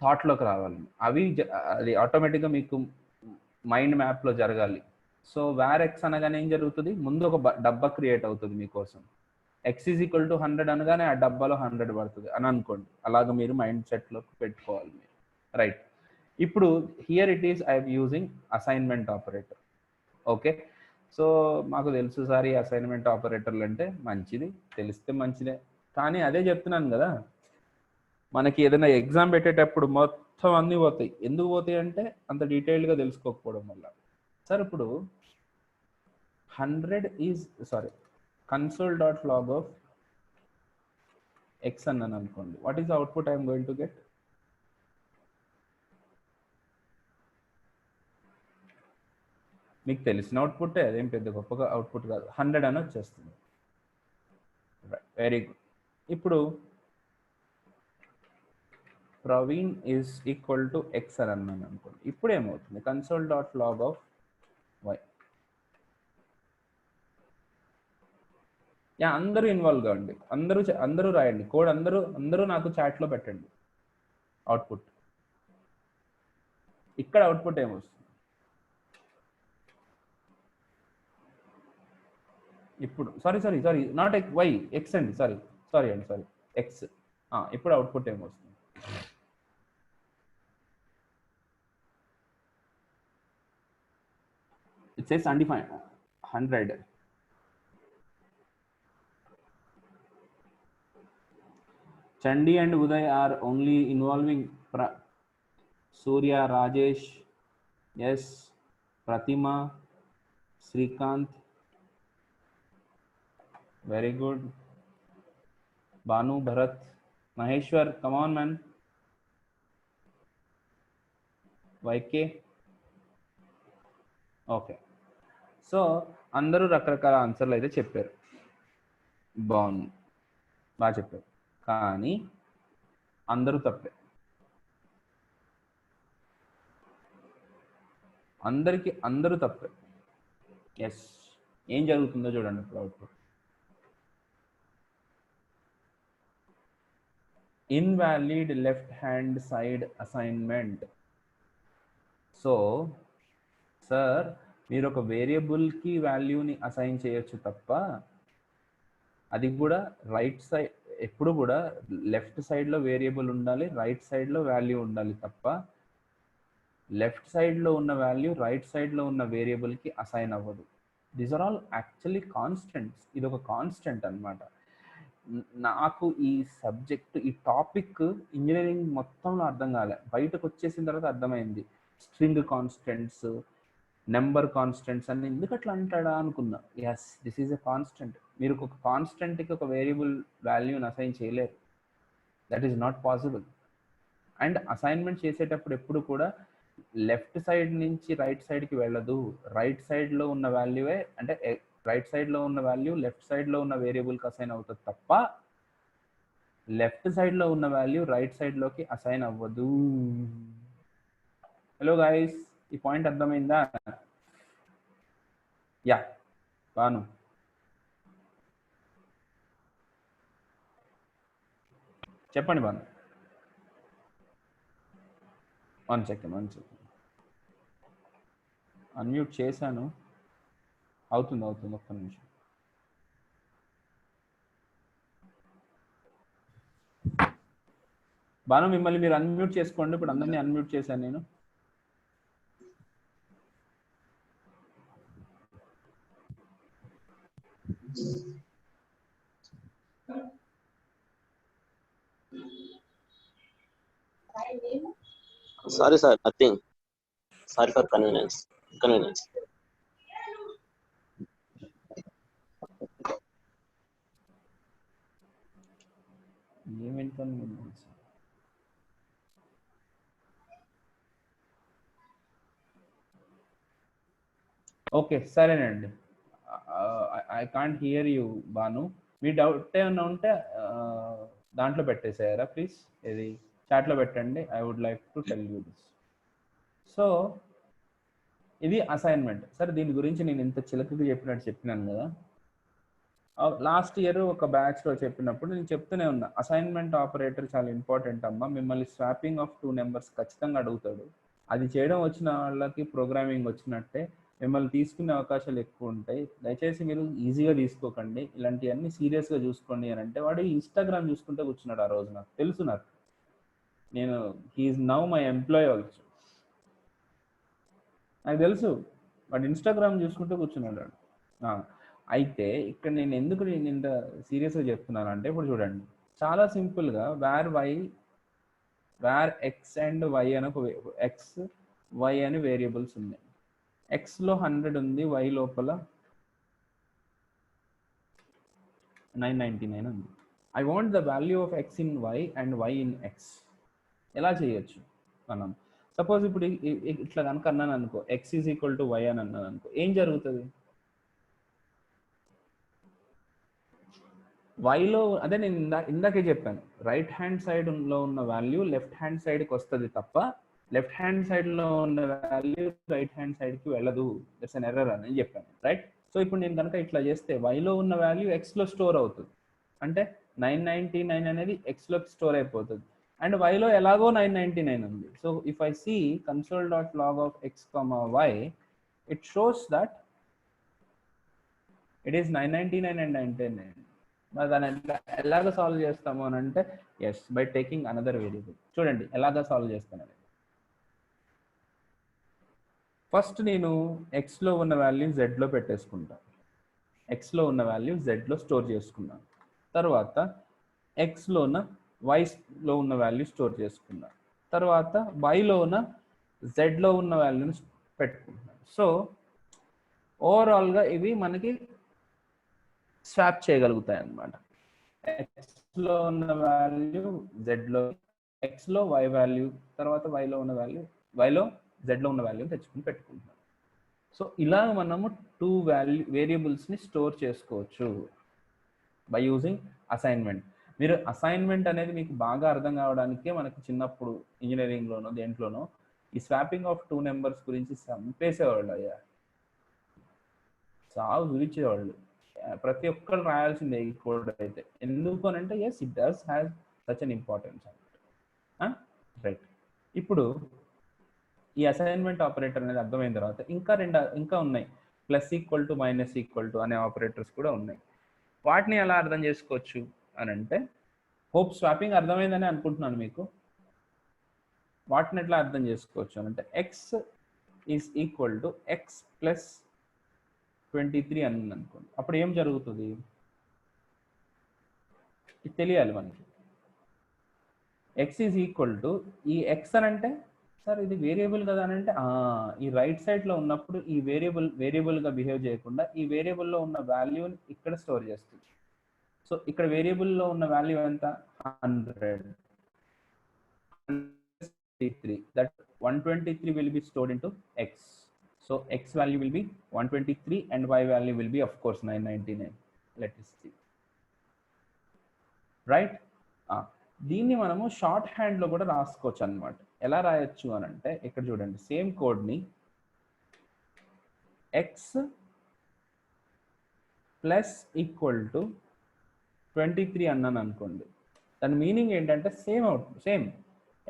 థాట్లోకి రావాలి. అది ఆటోమేటిక్గా మీకు మైండ్ మ్యాప్లో జరగాలి. సో వేర్ ఎక్స్ అనగానే ఏం జరుగుతుంది, ముందు ఒక డబ్బా క్రియేట్ అవుతుంది మీకోసం. ఎక్స్ ఈజ్ ఈక్వల్ టు 100 అనగానే ఆ డబ్బాలో 100 పడుతుంది అని అనుకోండి. అలాగ మీరు మైండ్ సెట్లో పెట్టుకోవాలి మీరు, రైట్? ఇప్పుడు here it is I'm using assignment operator. Okay, so మాకు తెలుసు సార్ ఈ అసైన్మెంట్ ఆపరేటర్లు అంటే, మంచిది, తెలిస్తే మంచిదే. కానీ అదే చెప్తున్నాను కదా, మనకి ఏదైనా ఎగ్జామ్ పెట్టేటప్పుడు మొత్తం అన్నీ పోతాయి. ఎందుకు పోతాయి అంటే అంత డీటెయిల్డ్గా తెలుసుకోకపోవడం వల్ల. సార్ ఇప్పుడు 100 ఈజ్ console.log of x అన్నాను అనుకోండి, what is the output I'm going to get? మీకు తెలిసిన అవుట్పుట్టే, అదేం పెద్ద గొప్పగా అవుట్పుట్ కాదు, 100 అని వచ్చేస్తుంది. Very good. ఇప్పుడు Praveen is equal to x అని అన్నాను అనుకోండి, ఇప్పుడు ఏమవుతుంది, console.log of y. యా, అందరూ ఇన్వాల్వ్ కావండి, అందరూ రాయండి కోడ్, అందరూ నాకు చాట్లో పెట్టండి అవుట్పుట్. ఇక్కడ అవుట్పుట్ ఏమొస్తుంది ఇప్పుడు? సారీ నాట్ వై, ఎక్స్ అండి, సారీ ఎక్స్. ఇప్పుడు అవుట్పుట్ ఏమొస్తుంది? It says undefined 100. Chandi and Uday are only involving Surya, Rajesh, yes, Pratima, Srikanth, very good. Banu, Bharat, Maheshwar, come on man. YK, okay. So అందరూ రకరకాల ఆన్సర్లు అయితే చెప్పారు, బాగుంది, బాగా చెప్పారు, కానీ అందరూ తప్పే. అందరూ తప్పే. ఎస్, ఏం జరుగుతుందో చూడండి ఇప్పుడు output. Invalid left hand side assignment. So sir, మీరు ఒక వేరియబుల్కి వాల్యూని అసైన్ చేయొచ్చు తప్ప, అది కూడా రైట్ సైడ్, ఎప్పుడు కూడా లెఫ్ట్ సైడ్లో వేరియబుల్ ఉండాలి, రైట్ సైడ్లో వాల్యూ ఉండాలి తప్ప, లెఫ్ట్ సైడ్లో ఉన్న వాల్యూ రైట్ సైడ్లో ఉన్న వేరియబుల్కి అసైన్ అవ్వదు. These are all actually constants. ఇది ఒక కాన్స్టెంట్ అనమాట. నాకు ఈ సబ్జెక్ట్, ఈ టాపిక్ ఇంజనీరింగ్ మొత్తంలో అర్థం కాలే, బయటకు వచ్చేసిన తర్వాత అర్థమైంది. స్ట్రింగ్ కాన్స్టెంట్స్, నెంబర్ కాన్స్టెంట్స్ అని ఎందుకు అట్లా అంటాడా అనుకున్నా. Yes, this is a constant. మీరు ఒక కాన్స్టెంట్కి ఒక వేరియబుల్ వాల్యూని అసైన్ చేయలేరు, that is not possible. And assignment చేసేటప్పుడు ఎప్పుడు కూడా లెఫ్ట్ సైడ్ నుంచి రైట్ సైడ్కి వెళ్ళదు, రైట్ సైడ్లో ఉన్న వాల్యూవే, అంటే రైట్ సైడ్లో ఉన్న వాల్యూ లెఫ్ట్ సైడ్లో ఉన్న వేరియబుల్కి అసైన్ అవుతుంది తప్ప, లెఫ్ట్ సైడ్లో ఉన్న వాల్యూ రైట్ సైడ్లోకి అసైన్ అవ్వదు. హలో గైస్, ఈ పాయింట్ అర్థమైందా? యా, బాను చెప్పండి. బాను, వన్ సెకండ్ అన్మ్యూట్ చేశాను, అవుతుంది ఒక్క నిమిషం. బాను, మిమ్మల్ని మీరు అన్మ్యూట్ చేసుకోండి. ఇప్పుడు అందరినీ అన్మ్యూట్ చేశాను నేను. Sorry, sir. Nothing. Sorry for convenience. Okay, సరేనండి. I can't hear you Banu. మీ డౌట్ ఏమన్నా ఉంటే దాంట్లో పెట్టేసారా ప్లీజ్, ఇది చాట్లో పెట్టండి. I would like to tell you this. So ఇది అసైన్మెంట్. సరే, దీని గురించి నేను ఇంత చిలకగా చెప్పినట్టు చెప్పినాను కదా. లాస్ట్ ఇయర్ ఒక బ్యాచ్లో చెప్పినప్పుడు నేను చెప్తూనే ఉన్నా, అసైన్మెంట్ ఆపరేటర్ చాలా ఇంపార్టెంట్ అమ్మా, మిమ్మల్ని స్వాపింగ్ ఆఫ్ 2 నెంబర్స్ ఖచ్చితంగా అడుగుతాడు. అది చేయడం వచ్చిన వాళ్ళకి ప్రోగ్రామింగ్ వచ్చినట్టే, మిమ్మల్ని తీసుకునే అవకాశాలు ఎక్కువ ఉంటాయి. దయచేసి మీరు ఈజీగా తీసుకోకండి, ఇలాంటివన్నీ సీరియస్గా చూసుకోండి అని అంటే, వాడు ఇన్స్టాగ్రామ్ చూసుకుంటే కూర్చున్నాడు ఆ రోజు. నాకు తెలుసు, నేను he's now my employee also, నాకు తెలుసు. వాడు ఇన్స్టాగ్రామ్ చూసుకుంటూ కూర్చున్నాడు. అయితే ఇక్కడ నేను ఎందుకు ఇంత సీరియస్గా చెప్తున్నాను అంటే, ఇప్పుడు చూడండి, చాలా సింపుల్గా వేర్ ఎక్స్ అండ్ వై అని ఒక ఎక్స్ వై అని వేరియబుల్స్ ఉన్నాయి. ఎక్స్లో 100 ఉంది, వై లోపల 999 ఉంది. I want the value of x in y and y in x. ఎలా చేయొచ్చు మనం? సపోజ్ ఇప్పుడు ఇట్లా కనుక అన్నాను అనుకో, x is equal to y అని అన్నాను అనుకో, ఏం జరుగుతుంది? వైలో అదే నేను ఇందాకే చెప్పాను, రైట్ హ్యాండ్ సైడ్లో ఉన్న వాల్యూ లెఫ్ట్ హ్యాండ్ సైడ్కి వస్తుంది తప్ప లెఫ్ట్ హ్యాండ్ సైడ్లో ఉన్న వాల్యూ రైట్ హ్యాండ్ సైడ్కి వెళ్ళదు. దట్స్ అన్ ఎర్రర్ అని చెప్పాను, రైట్? సో ఇప్పుడు నేను కనుక ఇట్లా చేస్తే వైలో ఉన్న వాల్యూ ఎక్స్లో స్టోర్ అవుతుంది, అంటే 999 అనేది ఎక్స్లోకి స్టోర్ అయిపోతుంది. అండ్ వైలో ఎలాగో 999 ఉంది. So if I see console.log of x, y, it shows that it is 999 and 999. మరి దాన్ని ఎలాగ సాల్వ్ చేస్తాము అని అంటే, yes, by taking another variable. చూడండి ఎలాగ సాల్వ్ చేస్తానని. ఫస్ట్ నేను ఎక్స్లో ఉన్న వాల్యూ జెడ్లో పెట్టేసుకుంటాను, ఎక్స్లో ఉన్న వాల్యూ జెడ్లో స్టోర్ చేసుకున్నాను. తర్వాత ఎక్స్లో ఉన్న వైలో ఉన్న వాల్యూ స్టోర్ చేసుకున్నాను. తర్వాత వైలో ఉన్న జెడ్లో ఉన్న వాల్యూని పెట్టుకుంటున్నాను. సో ఓవరాల్గా ఇవి మనకి స్వాప్ చేయగలుగుతాయి అన్నమాట. ఎక్స్లో ఉన్న వాల్యూ జెడ్లో, ఎక్స్లో వై వాల్యూ, తర్వాత వైలో ఉన్న వాల్యూ, వైలో జెడ్లో ఉన్న వాల్యూ తెచ్చుకుని పెట్టుకుంటున్నాం. సో ఇలా మనము 2 వేరియబుల్స్ని స్టోర్ చేసుకోవచ్చు బై యూజింగ్ అసైన్మెంట్. మీరు అసైన్మెంట్ అనేది మీకు బాగా అర్థం కావడానికే మనకి చిన్నప్పుడు ఇంజనీరింగ్లోనో దేంట్లోనో ఈ స్వాపింగ్ ఆఫ్ 2 నెంబర్స్ గురించి చంపేసేవాళ్ళు. అయ్యా సాగు విరిచేవాళ్ళు, ప్రతి ఒక్కరు రాయాల్సిందే ఈ కోడ్ అయితే. ఎందుకు అని అంటే, yes, it does has such an importance. Right, ఇప్పుడు ఈ అసైన్మెంట్ ఆపరేటర్ అనేది అర్థమైన తర్వాత ఇంకా ఉన్నాయి, plus equal to minus equal to అనే ఆపరేటర్స్ కూడా ఉన్నాయి. వాటిని ఎలా అర్థం చేసుకోవచ్చు అని అంటే, హోప్ స్వాపింగ్ అర్థమైందని అనుకుంటున్నాను మీకు. వాటిని ఎట్లా అర్థం చేసుకోవచ్చు అని అంటే, X is equal to X plus 23 అని అనుకోండి. అప్పుడు ఏం జరుగుతుంది ఇది తెలియాలి మనకి. ఎక్స్ ఈజ్ ఈక్వల్ టు ఈ ఎక్స్ అని అంటే, సార్ ఇది వేరియబుల్ కదా అని అంటే, ఈ రైట్ సైడ్లో ఉన్నప్పుడు ఈ వేరియబుల్గా బిహేవ్ చేయకుండా ఈ వేరియబుల్లో ఉన్న వాల్యూని ఇక్కడ స్టోర్ చేస్తుంది. సో ఇక్కడ వేరియబుల్లో ఉన్న వాల్యూ ఎంత? 100. That 123 will be stored into x. So x value will be 123 and y value will be of course 999. Let us see. Right? దీన్ని మనము షార్ట్ హ్యాండ్లో కూడా రాసుకోవచ్చు అన్నమాట. ఎలా రాయొచ్చు అని అంటే, ఇక్కడ చూడండి, సేమ్ కోడ్ని ఎక్స్ ప్లస్ ఈక్వల్ టు 23 అన్నాను అనుకోండి. దాని మీనింగ్ ఏంటంటే same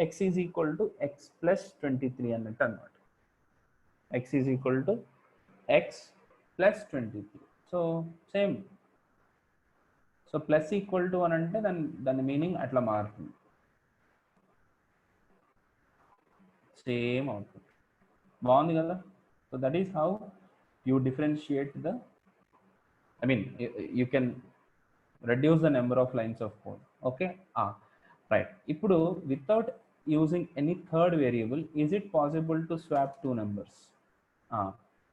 X is equal to X plus 23 అన్నట్టు అనమాట. X is equal to X plus 23. So same. So plus equal to అని అంటే దాని మీనింగ్ అట్లా మారుతుంది, సేమ్ అవుతుంది. బాగుంది కదా? So that is how you differentiate you can reduce the number of lines of code. Okay, right. ఇప్పుడు without using any third variable, is it possible to swap 2 numbers?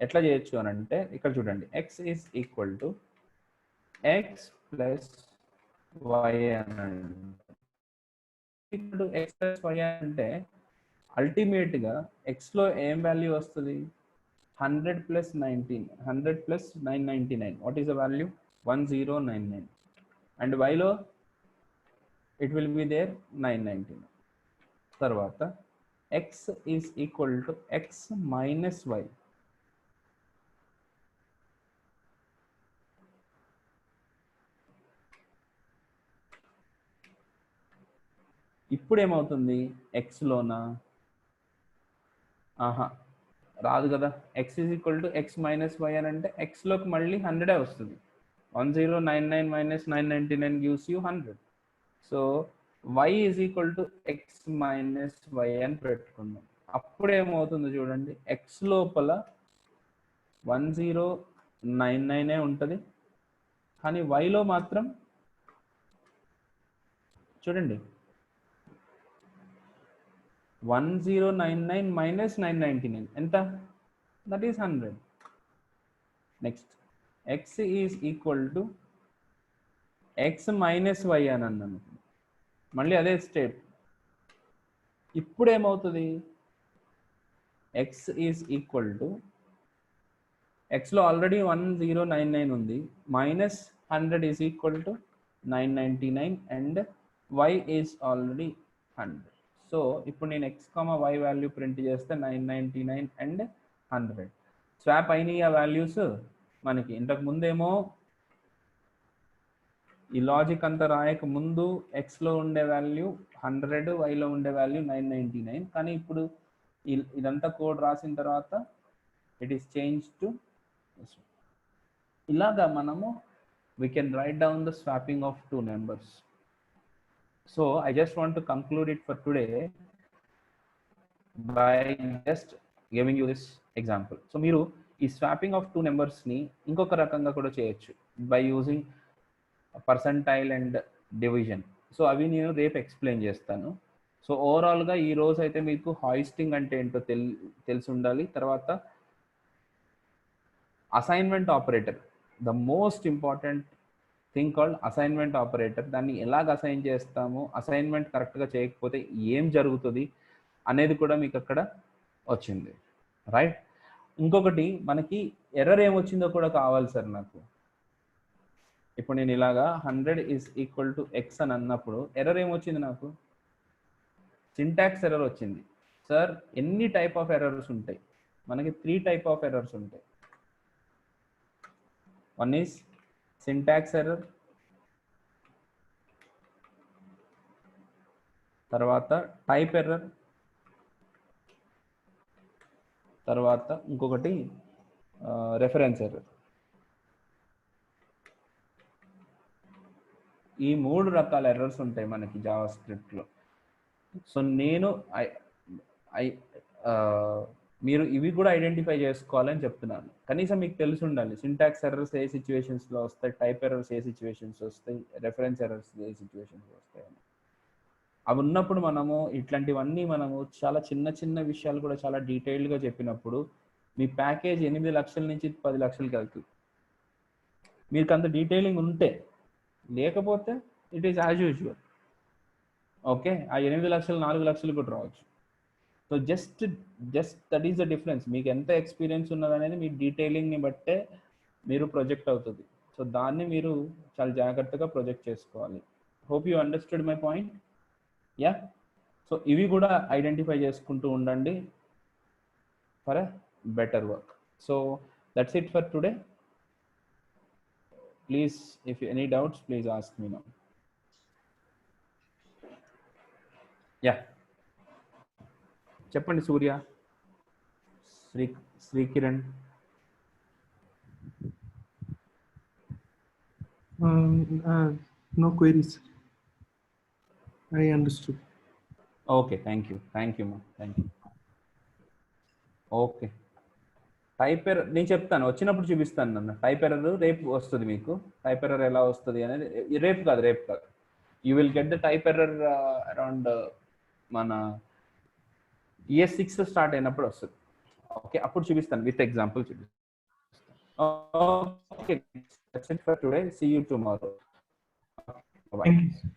ఎట్లా చేయొచ్చు అని అంటే, ఇక్కడ చూడండి, x is equal to x plus y అనండి. ఇప్పుడు x plus y అంటే అల్టిమేట్గా ఎక్స్లో ఏం వాల్యూ వస్తుంది? 100 plus 19, 100 plus 999. What is the value? 1099. And y లో it will be there 999. తర్వాత x is equal to x minus y. ఇప్పుడు ఏమవుతుంది? x లోనా? ఆహా రాదు కదా. x is equal to x minus y అని అంటే x లోకి మళ్ళీ 100 వస్తుంది. 1099 minus 999 gives you 100. So y is equal to x minus y అని పెట్టుకుందాం. అప్పుడు ఏమవుతుందో చూడండి, x లోపల 1099 ఉంటుంది, కానీ y లో మాత్రం చూడండి 1099 minus 999 ఎంత? That is 100. Next x is equal to x minus y అని అన్నాను, మళ్ళీ అదే స్టెప్. ఇప్పుడు ఏమవుతుంది? x ఈజ్ ఈక్వల్ టు ఎక్స్లో ఆల్రెడీ 1099 ఉంది, minus 100 is equal to 999 and y is already 100. So ఇప్పుడు నేను x, y వాల్యూ ప్రింట్ చేస్తే 999 అండ్ 100 స్వాప్ అయినాయి ఆ వాల్యూస్ మనకి. ఇంతకు ముందేమో ఈ లాజిక్ అంతా రాయక ముందు ఎక్స్లో ఉండే వాల్యూ 100, వైలో ఉండే వాల్యూ 999, కానీ ఇప్పుడు ఇదంతా కోడ్ రాసిన తర్వాత ఇట్ ఈస్ చేంజ్ టు ఇలాగా మనము we can write down the swapping of two numbers. So I just want to conclude it for today by just giving you this example. So మీరు ఈ swapping of two నెంబర్స్ని ఇంకొక రకంగా కూడా చేయొచ్చు by using percentile and division. So అవి నేను రేపు explain చేస్తాను. సో ఓవరాల్గా ఈ రోజు అయితే మీకు హాయిస్టింగ్ అంటే ఏంటో తెలిసి ఉండాలి. తర్వాత assignment operator, the most important thing called assignment operator. దాన్ని ఎలాగ అసైన్ చేస్తాము, అసైన్మెంట్ కరెక్ట్గా చేయకపోతే ఏం జరుగుతుంది అనేది కూడా మీకు అక్కడ వచ్చింది, రైట్? ఇంకొకటి మనకి ఎర్రర్ ఏమొచ్చిందో కూడా కావాలి సార్ నాకు. ఇప్పుడు నేను ఇలాగా 100 ఈజ్ ఈక్వల్ టు ఎక్స్ అని అన్నప్పుడు ఎర్రర్ ఏమొచ్చింది నాకు? సింటాక్స్ ఎర్రర్ వచ్చింది. సార్ ఎన్ని టైప్ ఆఫ్ ఎర్రర్స్ ఉంటాయి? మనకి 3 టైప్ ఆఫ్ ఎర్రర్స్ ఉంటాయి. వన్ ఈజ్ సింటాక్స్ ఎర్రర్, తర్వాత టైప్ ఎర్రర్, తర్వాత ఇంకొకటి రెఫరెన్స్ ఎర్రర్. ఈ 3 రకాల ఎర్రర్స్ ఉంటాయి మనకి జావా స్క్రిప్ట్లో. సో నేను మీరు ఇవి కూడా ఐడెంటిఫై చేసుకోవాలని చెప్తున్నాను. కనీసం మీకు తెలిసి ఉండాలి సింటాక్స్ ఎర్రర్స్ ఏ సిచ్యువేషన్స్లో వస్తాయి, టైప్ ఎర్రర్స్ ఏ సిచ్యువేషన్స్ వస్తాయి, రెఫరెన్స్ ఎర్రర్స్ ఏ సిచ్యువేషన్స్ వస్తాయి అని. అవి ఉన్నప్పుడు మనము ఇట్లాంటివన్నీ మనము చాలా చిన్న చిన్న విషయాలు కూడా చాలా డీటెయిల్డ్గా చెప్పినప్పుడు మీ ప్యాకేజ్ 8 లక్షల నుంచి 10 లక్షలకి వెళ్తుంది. మీకు అంత డీటెయిలింగ్ ఉంటే, లేకపోతే it is as usual. Okay, ఆ 8 లక్షలు 4 లక్షలు కూడా రావచ్చు. So just that is the difference. మీకు ఎంత ఎక్స్పీరియన్స్ ఉన్నదనేది మీ డీటెయిలింగ్ని బట్టే మీరు ప్రొజెక్ట్ అవుతుంది. సో దాన్ని మీరు చాలా జాగ్రత్తగా ప్రొజెక్ట్ చేసుకోవాలి. Hope you understood my point. Yeah, so ఇవి కూడా ఐడెంటిఫై చేసుకుంటూ ఉండండి for a better work. So that's it for today. Please if any doubts please ask me now. Yeah, చెప్పండి సూర్య, Srikiran. No queries. I understood. Okay, thank you ma, thank you. Okay, type error నేను చెప్తాను, వచ్చినప్పుడు చూపిస్తాను నన్ను. Type error రేపు వస్తుంది మీకు. Type error ఎలా వస్తుంది అనేది రేపు కాదు. You will get the type error around మన ES6 స్టార్ట్ అయినప్పుడు వస్తుంది. ఓకే, అప్పుడు చూపిస్తాను, విత్ ఎగ్జాంపుల్ చూపిస్తాను. Okay, that's it for today. See you tomorrow. Thank you.